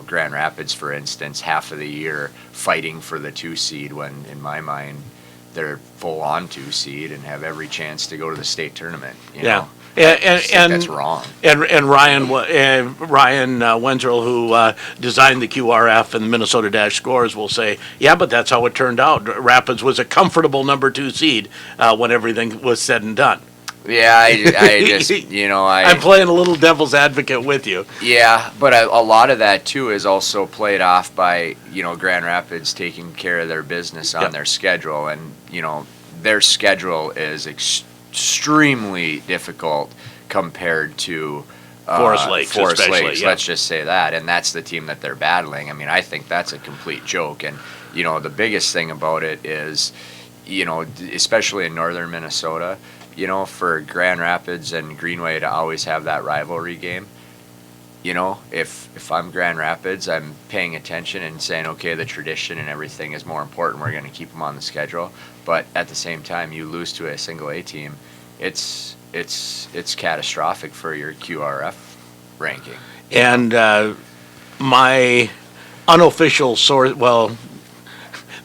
Grand Rapids, for instance, half of the year fighting for the 2 seed when, in my mind, they're full-on 2 seed and have every chance to go to the state tournament. You know? And that's wrong. And Ryan Wenzel, who designed the QRF and the Minnesota Dash scores, will say, yeah, but that's how it turned out. Rapids was a comfortable number 2 seed when everything was said and done. Yeah, I just, I'm playing a little devil's advocate with you. Yeah, but a lot of that, too, is also played off by, Grand Rapids taking care of their business on their schedule. And, their schedule is extremely difficult compared to Forest Lakes, especially. Yeah. Let's just say that. And that's the team that they're battling. I mean, I think that's a complete joke. And, the biggest thing about it is, especially in northern Minnesota, for Grand Rapids and Greenway to always have that rivalry game, if I'm Grand Rapids, I'm paying attention and saying, okay, the tradition and everything is more important. We're going to keep them on the schedule. But at the same time, you lose to a single A team, it's catastrophic for your QRF ranking. And my unofficial source,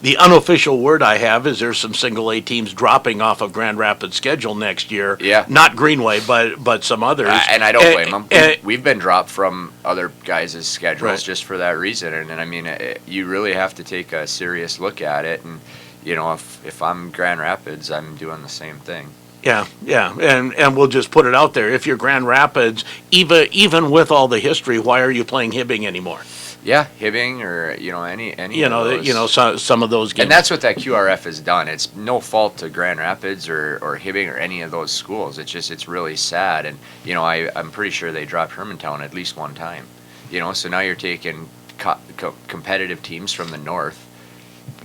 the unofficial word I have is there's some single A teams dropping off of Grand Rapids' schedule next year. Yeah. Not Greenway, but some others. And I don't blame them. We've been dropped from other guys' schedules just for that reason. And I mean, you really have to take a serious look at it. And, if I'm Grand Rapids, I'm doing the same thing. Yeah, and we'll just put it out there. If you're Grand Rapids, even with all the history, why are you playing Hibbing anymore? Yeah, Hibbing or any of those. Some of those games. And that's what that QRF has done. It's no fault to Grand Rapids or Hibbing or any of those schools. It's really sad. And I'm pretty sure they dropped Hermantown at least one time. So now you're taking competitive teams from the north,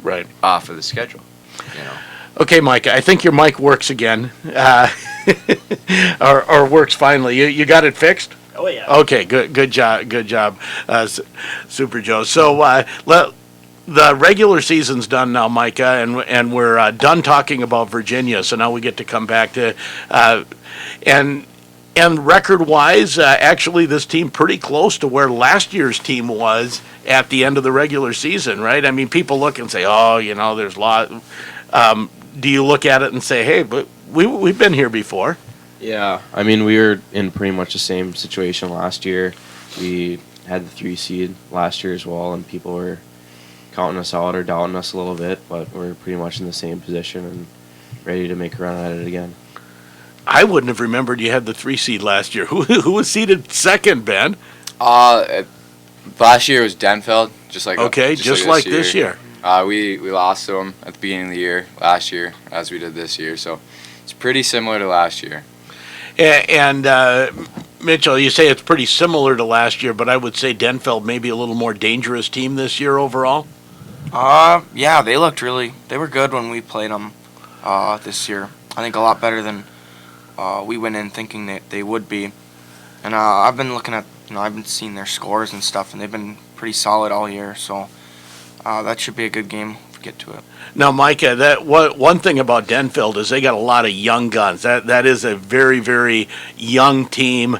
right, off of the schedule. Okay, Mike, I think your mic works again, or works finally. You got it fixed? Oh, yeah. Okay, good job, Super Joe. So the regular season's done now, Micah, and we're done talking about Virginia. So now we get to come back to and record-wise, actually, this team pretty close to where last year's team was at the end of the regular season, right? I mean, people look and say, oh, there's a lot. Do you look at it and say, hey, but we've been here before? Yeah, I mean, we were in pretty much the same situation last year. We had the 3 seed last year as well, and people were counting us out or doubting us a little bit, but we're pretty much in the same position and ready to make a run at it again. I wouldn't have remembered you had the 3 seed last year. Who was seeded second, Ben? Last year was Denfeld, just like this year. We lost to them at the beginning of the year last year, as we did this year. So it's pretty similar to last year. And Mitchell, you say it's pretty similar to last year, but I would say Denfeld maybe a little more dangerous team this year overall. Yeah, they were good when we played them this year. I think a lot better than we went in thinking that they would be. And I've been looking at, I've been seeing their scores and stuff, and they've been pretty solid all year. So that should be a good game if we get to it. Now, Micah, one thing about Denfeld is they got a lot of young guns. That is a very, very young team.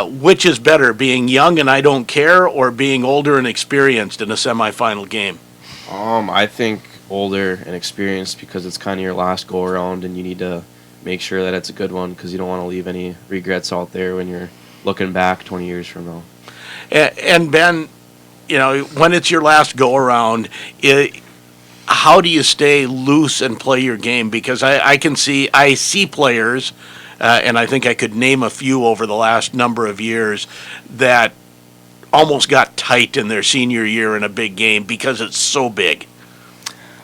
Which is better, being young and I don't care, or being older and experienced in a semifinal game? I think older and experienced, because it's kind of your last go around, and you need to make sure that it's a good one, because you don't want to leave any regrets out there when you're looking back 20 years from now. And Ben, when it's your last go around, how do you stay loose and play your game? Because I see players, and I think I could name a few over the last number of years that almost got tight in their senior year in a big game because it's so big.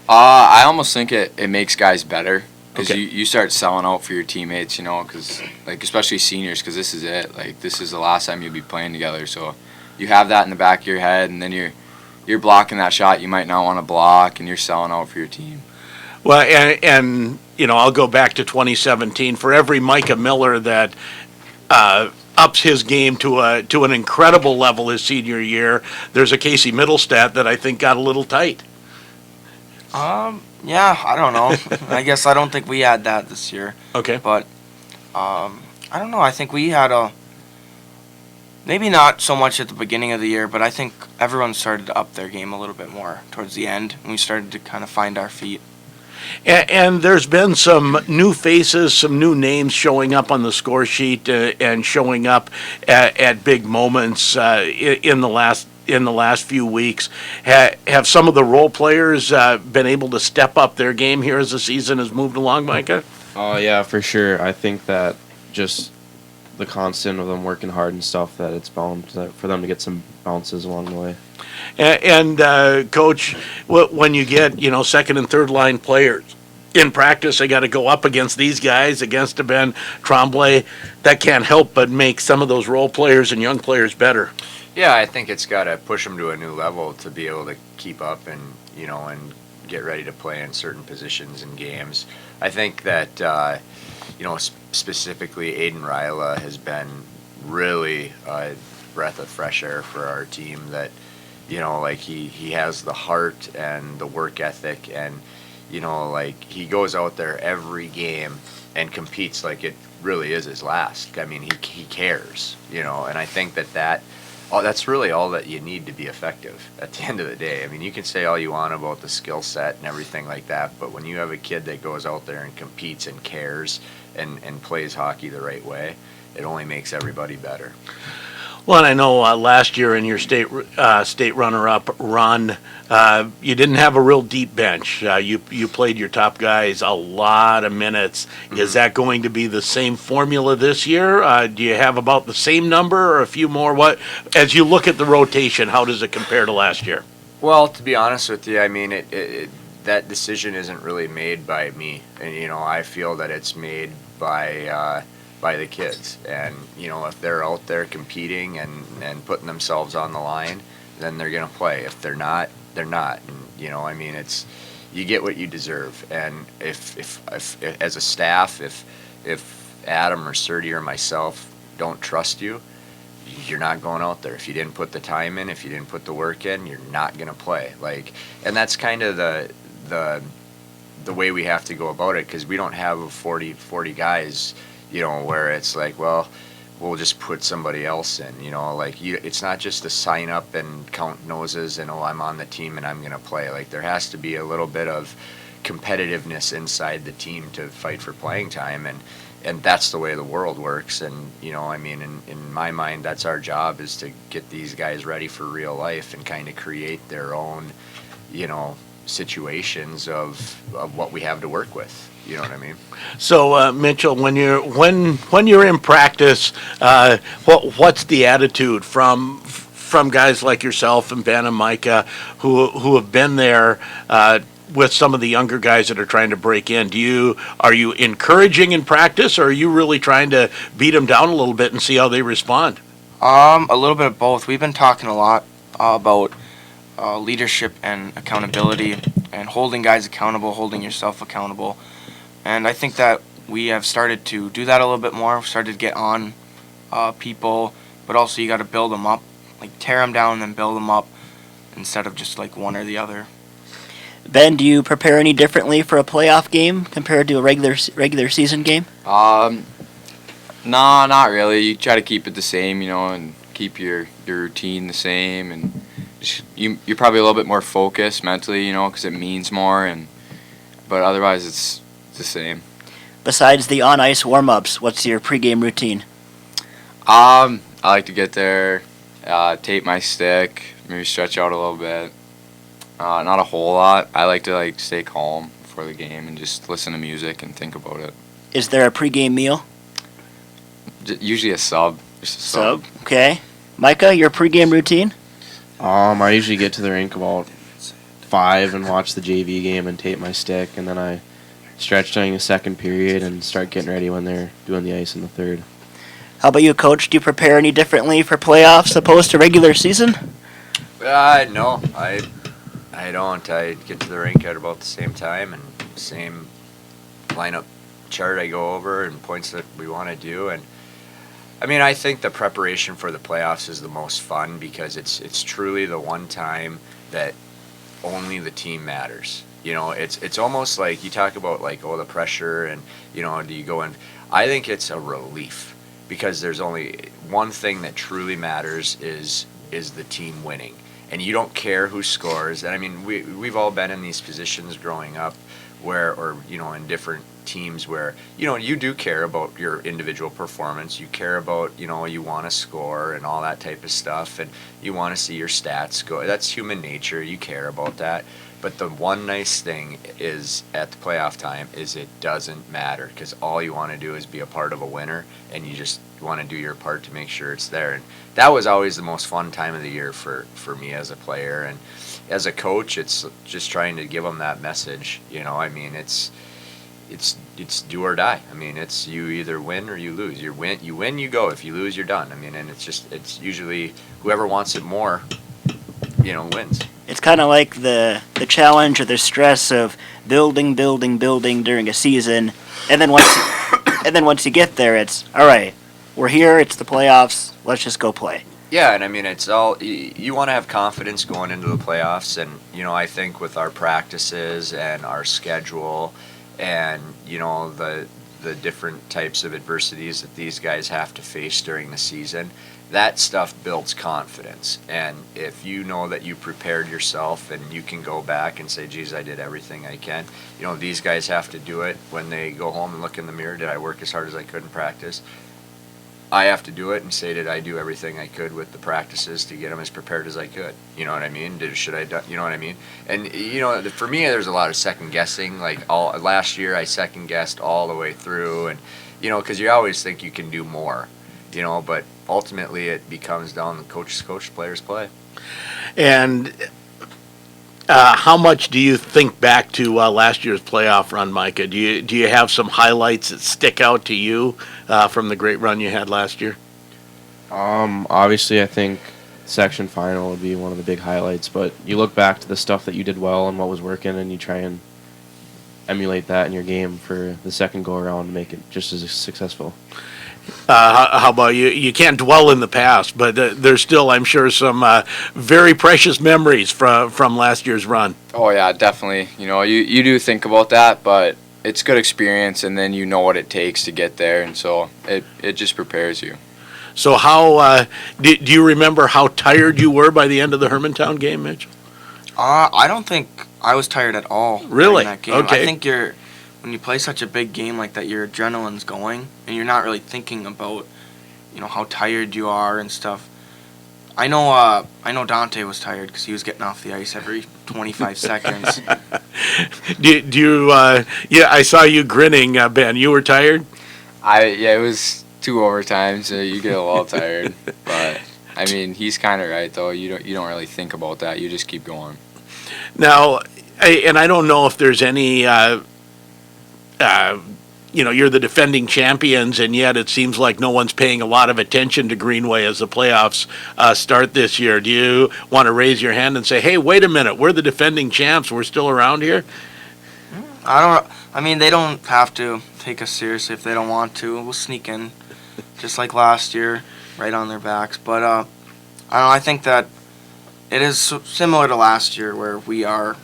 I almost think it makes guys better, because you start selling out for your teammates, because especially seniors, because this is it. This is the last time you'll be playing together. So you have that in the back of your head, and then you're blocking that shot you might not want to block, and you're selling out for your team. Well, and I'll go back to 2017. For every Micah Miller that ups his game to an incredible level his senior year, there's a Casey Middlestat that I think got a little tight. Yeah, I don't know. I guess I don't think we had that this year. Okay. But I don't know. I think we had maybe not so much at the beginning of the year, but I think everyone started to up their game a little bit more towards the end, and we started to kind of find our feet. And there's been some new faces, some new names showing up on the score sheet and showing up at big moments in the last few weeks. Have some of the role players been able to step up their game here as the season has moved along, Micah? Oh, yeah, for sure. I think that just the constant of them working hard and stuff, that it's bound for them to get some bounces along the way. And Coach, when you get, second and third line players in practice, they got to go up against these guys, against a Ben Tremblay. That can't help but make some of those role players and young players better. Yeah, I think it's got to push them to a new level to be able to keep up and get ready to play in certain positions in games. I think that specifically Aiden Ryla has been really a breath of fresh air for our team. That he has the heart and the work ethic, and he goes out there every game and competes like it really is his last. I mean, he cares, and I think that's really all that you need to be effective at the end of the day. I mean, you can say all you want about the skill set and everything like that, but when you have a kid that goes out there and competes and cares and plays hockey the right way, it only makes everybody better. Well, and I know last year in your state runner-up run, you didn't have a real deep bench. You played your top guys a lot of minutes. Mm-hmm. Is that going to be the same formula this year? Do you have about the same number or a few more? As you look at the rotation, how does it compare to last year? Well, to be honest with you, I mean, that decision isn't really made by me, and I feel that it's made by the kids, and if they're out there competing and putting themselves on the line, then they're gonna play. If they're not, they're not. And I mean, it's, you get what you deserve. And if as a staff, if Adam or Serdy or myself don't trust you, you're not going out there. If you didn't put the time in, if you didn't put the work in, you're not gonna play. And that's kind of the way we have to go about it, because we don't have 40 guys, where it's like, well, we'll just put somebody else in, it's not just to sign up and count noses and, I'm on the team and I'm going to play. There has to be a little bit of competitiveness inside the team to fight for playing time, and that's the way the world works. And, I mean, in my mind, that's our job, is to get these guys ready for real life and kind of create their own, situations of what we have to work with. You know what I mean? So, Mitchell, when you're in practice, what's the attitude from guys like yourself and Ben and Micah who have been there with some of the younger guys that are trying to break in? Are you encouraging in practice, or are you really trying to beat them down a little bit and see how they respond? A little bit of both. We've been talking a lot about leadership and accountability, and holding guys accountable, holding yourself accountable. And I think that we have started to do that a little bit more. We've started to get on people, but also you got to build them up, tear them down and then build them up, instead of just one or the other. Ben, do you prepare any differently for a playoff game compared to a regular season game? No, not really. You try to keep it the same, and keep your routine the same, and you're probably a little bit more focused mentally, because it means more, but otherwise it's the same. Besides the on-ice warm-ups, what's your pregame routine? I like to get there, tape my stick, maybe stretch out a little bit. Not a whole lot. I like to stay calm before the game and just listen to music and think about it. Is there a pregame meal? Usually a sub. Just a sub. Okay. Micah, your pregame routine? I usually get to the rink about 5 and watch the JV game and tape my stick, and then I stretch during the second period and start getting ready when they're doing the ice in the third. How about you, Coach? Do you prepare any differently for playoffs opposed to regular season? No, I don't. I get to the rink at about the same time, and same lineup chart I go over and points that we want to do. And I mean, I think the preparation for the playoffs is the most fun, because it's truly the one time that only the team matters. It's almost like you talk about the pressure and, do you go in? I think it's a relief, because there's only one thing that truly matters is the team winning. And you don't care who scores. And I mean, we've all been in these positions growing up or in different teams where you do care about your individual performance. You care about you want to score and all that type of stuff, and you want to see your stats go. That's human nature. You care about that. But the one nice thing is at the playoff time is it doesn't matter, because all you want to do is be a part of a winner, and you just want to do your part to make sure it's there. And that was always the most fun time of the year for me as a player. And as a coach, it's just trying to give them that message. I mean, it's do or die. I mean, it's you either win or you lose. You win, you go. If you lose, you're done. I mean, and it's usually whoever wants it more, wins. It's kind of like the challenge or the stress of building during a season, and then once you get there, it's all right. We're here. It's the playoffs. Let's just go play. Yeah, and I mean, it's all you want to have confidence going into the playoffs, and I think with our practices and our schedule, and the different types of adversities that these guys have to face during the season, that stuff builds confidence. And if you know that you prepared yourself and you can go back and say, geez, I did everything I can. These guys have to do it when they go home and look in the mirror. Did I work as hard as I could in practice? I have to do it and say, did I do everything I could with the practices to get them as prepared as I could? You know what I mean? Should I do, you know what I mean? And, for me, there's a lot of second guessing. Like last year, I second guessed all the way through, and, because you always think you can do more, but ultimately it becomes down to coach, players play. And how much do you think back to last year's playoff run, Micah? Do you have some highlights that stick out to you from the great run you had last year? Obviously, I think section final would be one of the big highlights. But you look back to the stuff that you did well and what was working, and you try and emulate that in your game for the second go around to make it just as successful. How about you? You can't dwell in the past, but there's still, I'm sure, some very precious memories from last year's run. Oh yeah, definitely. You do think about that, but it's good experience, and then you know what it takes to get there, and so it just prepares you. So how do you remember how tired you were by the end of the Hermantown game, Mitch? I don't think I was tired at all. Really? During that game. Okay. I think when you play such a big game like that, your adrenaline's going, and you're not really thinking about, how tired you are and stuff. I know Dante was tired because he was getting off the ice every 25 seconds. Do you? Yeah, I saw you grinning, Ben. You were tired? It was 2 overtimes, so you get a little tired. But I mean, he's kind of right though. You don't really think about that. You just keep going. Now, I don't know if there's any. You're the defending champions, and yet it seems like no one's paying a lot of attention to Greenway as the playoffs start this year. Do you want to raise your hand and say, hey, wait a minute, we're the defending champs, we're still around here? I mean, they don't have to take us seriously if they don't want to. We'll sneak in, just like last year, right on their backs. But, I don't know, I think that it is similar to last year where we're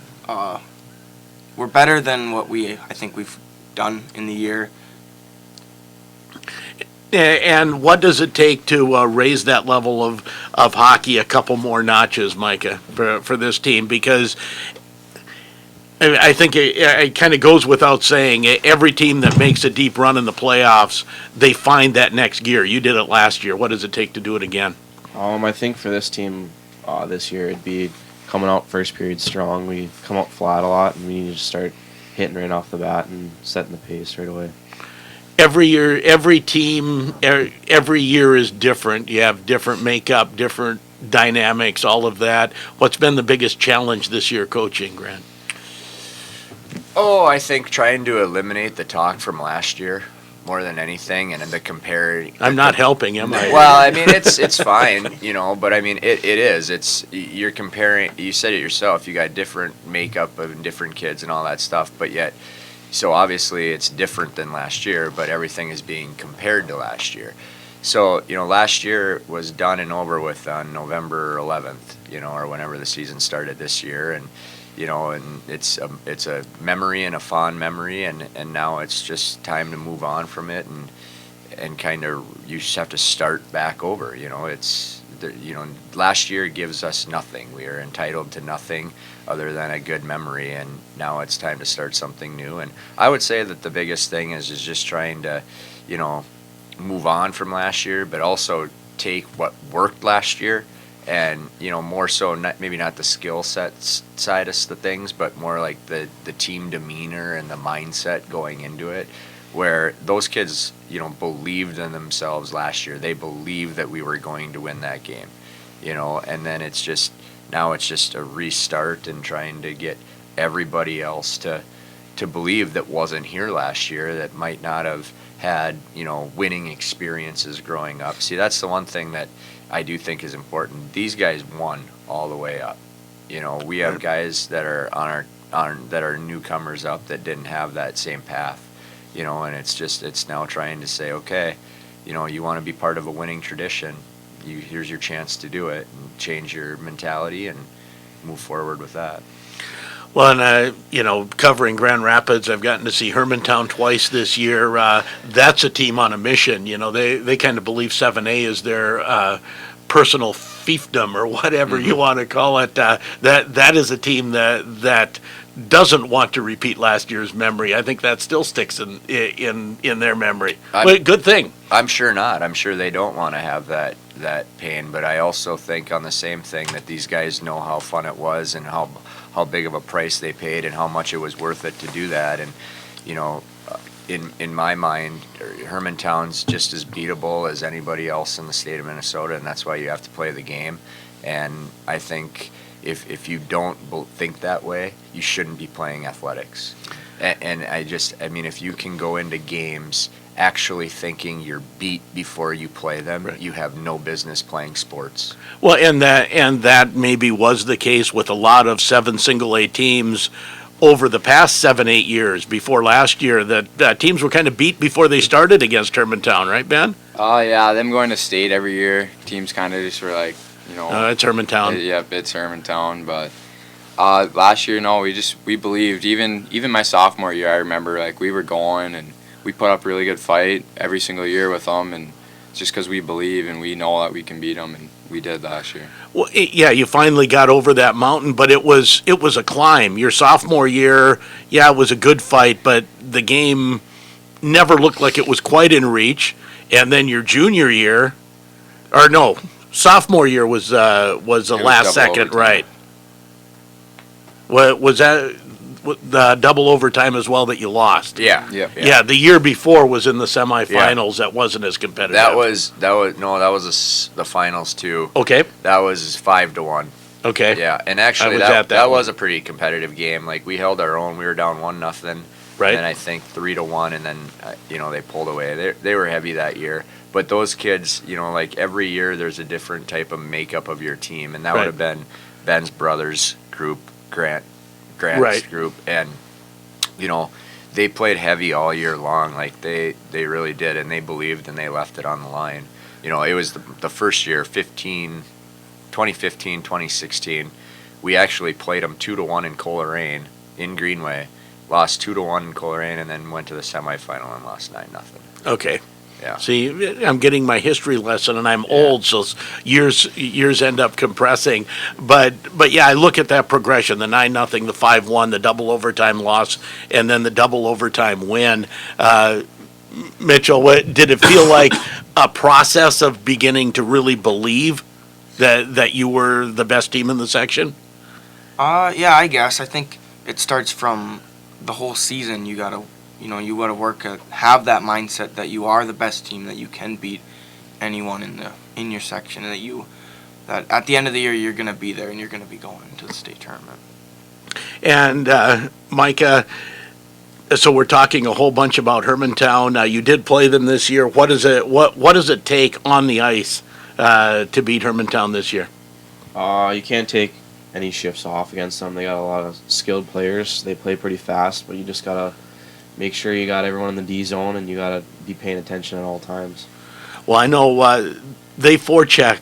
better than what I think we've done in the year. And what does it take to raise that level of hockey a couple more notches, Micah, for this team? Because I think it kind of goes without saying, every team that makes a deep run in the playoffs, they find that next gear. You did it last year. What does it take to do it again? I think for this team this year, it'd be coming out first period strong. We come out flat a lot, and we need to start hitting right off the bat and setting the pace right away. Every year, every team, every year is different. You have different makeup, different dynamics, all of that. What's been the biggest challenge this year coaching, Grant? Oh, I think trying to eliminate the talk from last year more than anything, and the comparing. I'm not helping, am I? Well, I mean, it's fine, but I mean, it is. You're comparing. You said it yourself. You got different makeup of different kids and all that stuff, but yet, so obviously it's different than last year. But everything is being compared to last year. So last year was done and over with on November 11th, or whenever the season started this year, and it's a memory and a fond memory, and now it's just time to move on from it, and kind of you just have to start back over. Last year gives us nothing. We are entitled to nothing. other than a good memory. And now it's time to start something new. And I would say that the biggest thing is just trying to, you know, move on from last year, but also take what worked last year and, you know, more so maybe not the skill set side of the things, but more like the team demeanor and the mindset going into it, where those kids, you know, believed in themselves last year. They believed that we were going to win that game, you know, and then it's just a restart and trying to get everybody else to believe that wasn't here last year, that might not have had, you know, winning experiences growing up. See, that's the one thing that I do think is important. These guys won all the way up. You know, we have guys that are that are newcomers up that didn't have that same path, you know, and it's now trying to say, okay, you know, you want to be part of a winning tradition, here's your chance to do it and change your mentality and move forward with that. Well, and, you know, covering Grand Rapids, I've gotten to see Hermantown twice this year. That's a team on a mission. You know, they kind of believe 7A is their personal fiefdom or whatever you want to call it. That is a team that doesn't want to repeat last year's memory. I think that still sticks in their memory. But good thing. I'm sure not. I'm sure they don't want to have that pain. But I also think on the same thing that these guys know how fun it was and how big of a price they paid and how much it was worth it to do that. And, you know, in my mind, Hermantown's just as beatable as anybody else in the state of Minnesota, and that's why you have to play the game. And I think if you don't think that way, you shouldn't be playing athletics. And I mean, if you can go into games actually thinking you're beat before you play them, you have no business playing sports. Well, and that maybe was the case with a lot of 7 single-A teams over the past 7-8 years before last year, that teams were kind of beat before they started against Hermantown, right, Ben? Oh, yeah, them going to state every year, teams kind of just were like, you know. It's Hermantown. Yep, it's Hermantown, but last year, no, we believed. Even my sophomore year, I remember, like, we were going and we put up a really good fight every single year with them, and it's just because we believe and we know that we can beat them, and we did last year. Well, you finally got over that mountain, but it was a climb. Your sophomore year, it was a good fight, but the game never looked like it was quite in reach. And then your junior year, or no, sophomore year was the last second, overtime. right? Was that the double overtime as well that you lost? Yeah. The year before was in the semifinals. That wasn't as competitive. That was the finals too. Okay. That was 5-1. Okay. Yeah, and actually that was a pretty competitive game. Like, we held our own. We were down 1-0. Right. And I think 3-1, and then you know, they pulled away. They were heavy that year. But those kids, you know, like every year there's a different type of makeup of your team, and that would have been Ben's brothers group, Grant's group, and you know, they played heavy all year long. Like they really did, and they believed and they left it on the line. You know, it was the first year, 2015, 2016. We actually played them 2-1 in Coleraine in Greenway, lost 2-1 in Coleraine, and then went to the semifinal and lost 9-0. Okay. Yeah. See, I'm getting my history lesson, and I'm old, so years end up compressing. But yeah, I look at that progression: the 9-0, the 5-1, the double overtime loss, and then the double overtime win. Mitchell, did it feel like a process of beginning to really believe that you were the best team in the section? Yeah, I guess. I think it starts from the whole season. You gotta work have that mindset that you are the best team, that you can beat anyone in your section, and that at the end of the year you're gonna be there and you're gonna be going to the state tournament. And Micah, so we're talking a whole bunch about Hermantown. You did play them this year. What does it take on the ice to beat Hermantown this year? You can't take any shifts off against them. They got a lot of skilled players. They play pretty fast, but you just gotta make sure you got everyone in the D zone, and you gotta be paying attention at all times. Well, I know they forecheck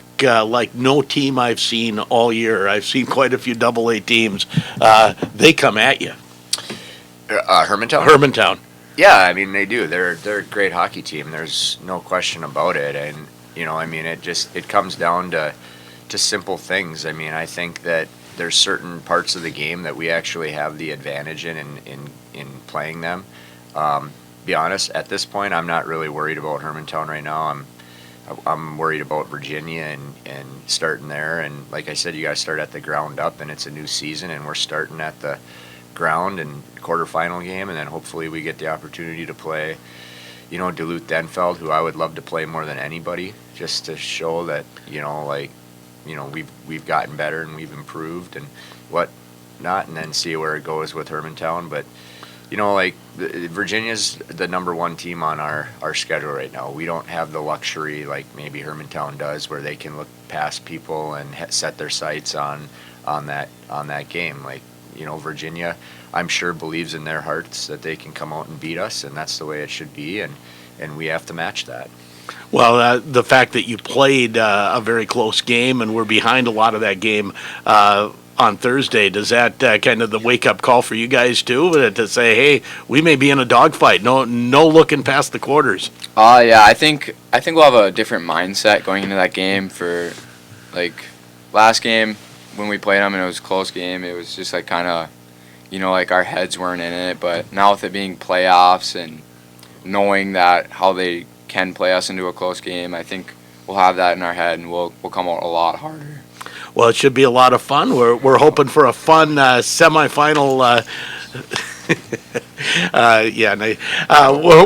like no team I've seen all year. I've seen quite a few Double-A teams. They come at you. Hermantown? Hermantown. Yeah, I mean, they do. They're a great hockey team. There's no question about it. And, you know, I mean, it comes down to simple things. I mean, I think that there's certain parts of the game that we actually have the advantage in playing them. Be honest, at this point, I'm not really worried about Hermantown right now. I'm worried about Virginia and starting there. And like I said, you guys start at the ground up, and it's a new season, and we're starting at the ground and quarterfinal game, and then hopefully we get the opportunity to play, Duluth Denfeld, who I would love to play more than anybody, just to show that, we've gotten better and we've improved and whatnot, and then see where it goes with Hermantown. But Virginia's the number one team on our schedule right now. We don't have the luxury like maybe Hermantown does, where they can look past people and set their sights on that game. Virginia, I'm sure, believes in their hearts that they can come out and beat us, and that's the way it should be, and we have to match that. Well, the fact that you played a very close game and were behind a lot of that game on Thursday, does that kind of the wake-up call for you guys too, to say, hey, we may be in a dogfight, no looking past the quarters? Yeah, I think we'll have a different mindset going into that game. For last game when we played them and it was a close game, it was just kind of, our heads weren't in it. But now with it being playoffs and knowing that how they can play us into a close game, I think we'll have that in our head and we'll come out a lot harder. Well, it should be a lot of fun. We're hoping for a fun semifinal.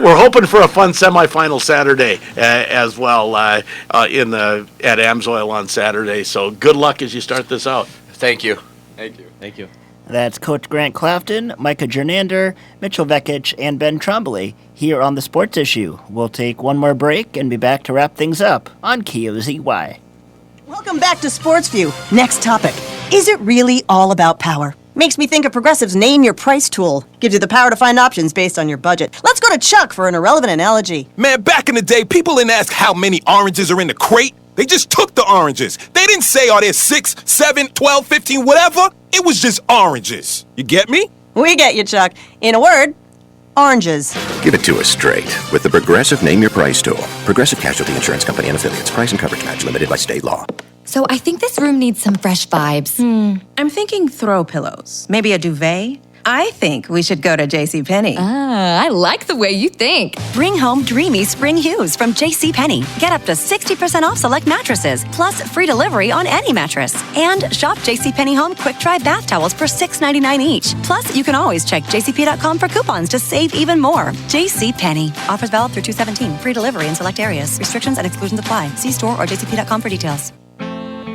We're hoping for a fun semifinal Saturday as well at Amsoil on Saturday. So good luck as you start this out. Thank you. Thank you. That's Coach Grant Clafton, Micah Jernander, Mitchell Vekic, and Ben Trombley here on The Sports Issue. We'll take one more break and be back to wrap things up on KOZY. Welcome back to Sports View. Next topic. Is it really all about power? Makes me think of Progressive's Name Your Price tool. Gives you the power to find options based on your budget. Let's go to Chuck for an irrelevant analogy. Man, back in the day, people didn't ask how many oranges are in the crate. They just took the oranges. They didn't say, are there 6, 7, 12, 15, whatever. It was just oranges. You get me? We get you, Chuck. In a word, oranges. Give it to us straight with the Progressive Name Your Price tool. Progressive Casualty Insurance Company and Affiliates. Price and coverage match limited by state law. So I think this room needs some fresh vibes. I'm thinking throw pillows. Maybe a duvet? I think we should go to JCPenney. I like the way you think. Bring home dreamy spring hues from JCPenney. Get up to 60% off select mattresses, plus free delivery on any mattress. And shop JCPenney Home Quick Dry bath towels for $6.99 each. Plus, you can always check jcp.com for coupons to save even more. JCPenney. Offers valid through 2/17. Free delivery in select areas. Restrictions and exclusions apply. See store or jcp.com for details.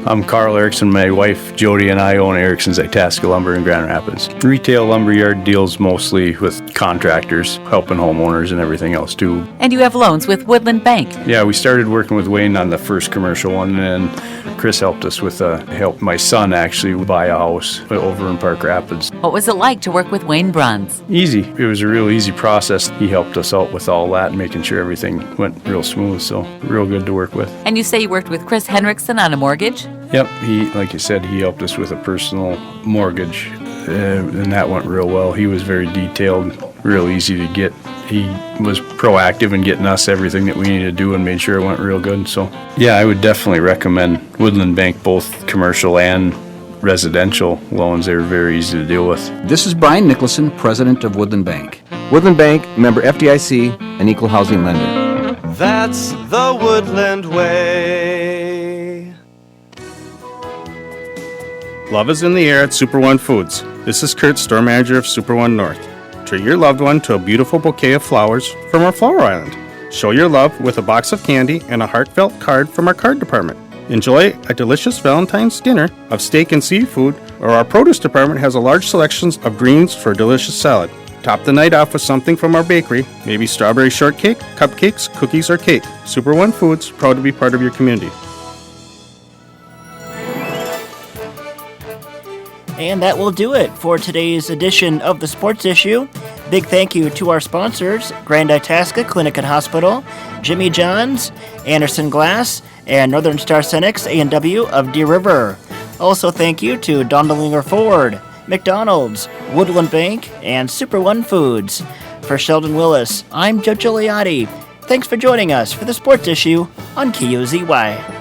I'm Carl Erickson. My wife Jody and I own Erickson's Itasca Lumber in Grand Rapids. Retail lumberyard deals mostly with contractors, helping homeowners and everything else too. And you have loans with Woodland Bank. Yeah, we started working with Wayne on the first commercial one, and then Chris helped us with helped my son actually buy a house over in Park Rapids. What was it like to work with Wayne Bruns? Easy. It was a real easy process. He helped us out with all that and making sure everything went real smooth, so real good to work with. And you say you worked with Chris Henriksen on a mortgage? Yep, like you said, he helped us with a personal mortgage, and that went real well. He was very detailed, real easy to get. He was proactive in getting us everything that we needed to do and made sure it went real good. So, yeah, I would definitely recommend Woodland Bank, both commercial and residential loans. They were very easy to deal with. This is Brian Nicholson, president of Woodland Bank. Woodland Bank, member FDIC, an equal housing lender. That's the Woodland way. Love is in the air at Super One Foods. This is Kurt, store manager of Super One North. Treat your loved one to a beautiful bouquet of flowers from our flower island. Show your love with a box of candy and a heartfelt card from our card department. Enjoy a delicious Valentine's dinner of steak and seafood, or our produce department has a large selection of greens for a delicious salad. Top the night off with something from our bakery, maybe strawberry shortcake, cupcakes, cookies, or cake. Super One Foods, proud to be part of your community. And that will do it for today's edition of The Sports Issue. Big thank you to our sponsors, Grand Itasca Clinic and Hospital, Jimmy John's, Anderson Glass, and Northern Star Cenex A&W of Deer River. Also thank you to Dondelinger Ford, McDonald's, Woodland Bank, and Super One Foods. For Sheldon Willis, I'm Joe Gigliotti. Thanks for joining us for The Sports Issue on KOZY.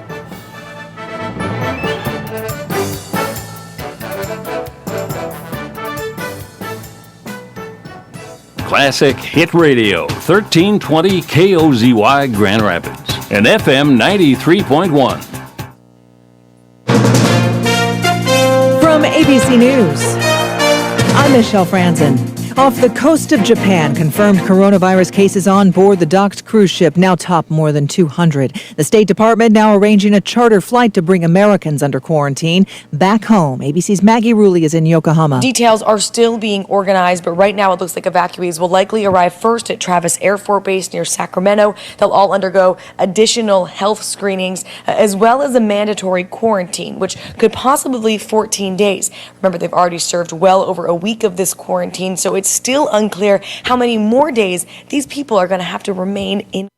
Classic Hit Radio, 1320 KOZY Grand Rapids, and FM 93.1. From ABC News, I'm Michelle Franzen. Off the coast of Japan, confirmed coronavirus cases on board the docked cruise ship now top more than 200. The State Department now arranging a charter flight to bring Americans under quarantine back home. ABC's Maggie Rulli is in Yokohama. Details are still being organized, but right now it looks like evacuees will likely arrive first at Travis Air Force Base near Sacramento. They'll all undergo additional health screenings as well as a mandatory quarantine, which could possibly be 14 days. Remember, they've already served well over a week of this quarantine, so it's still unclear how many more days these people are going to have to remain in.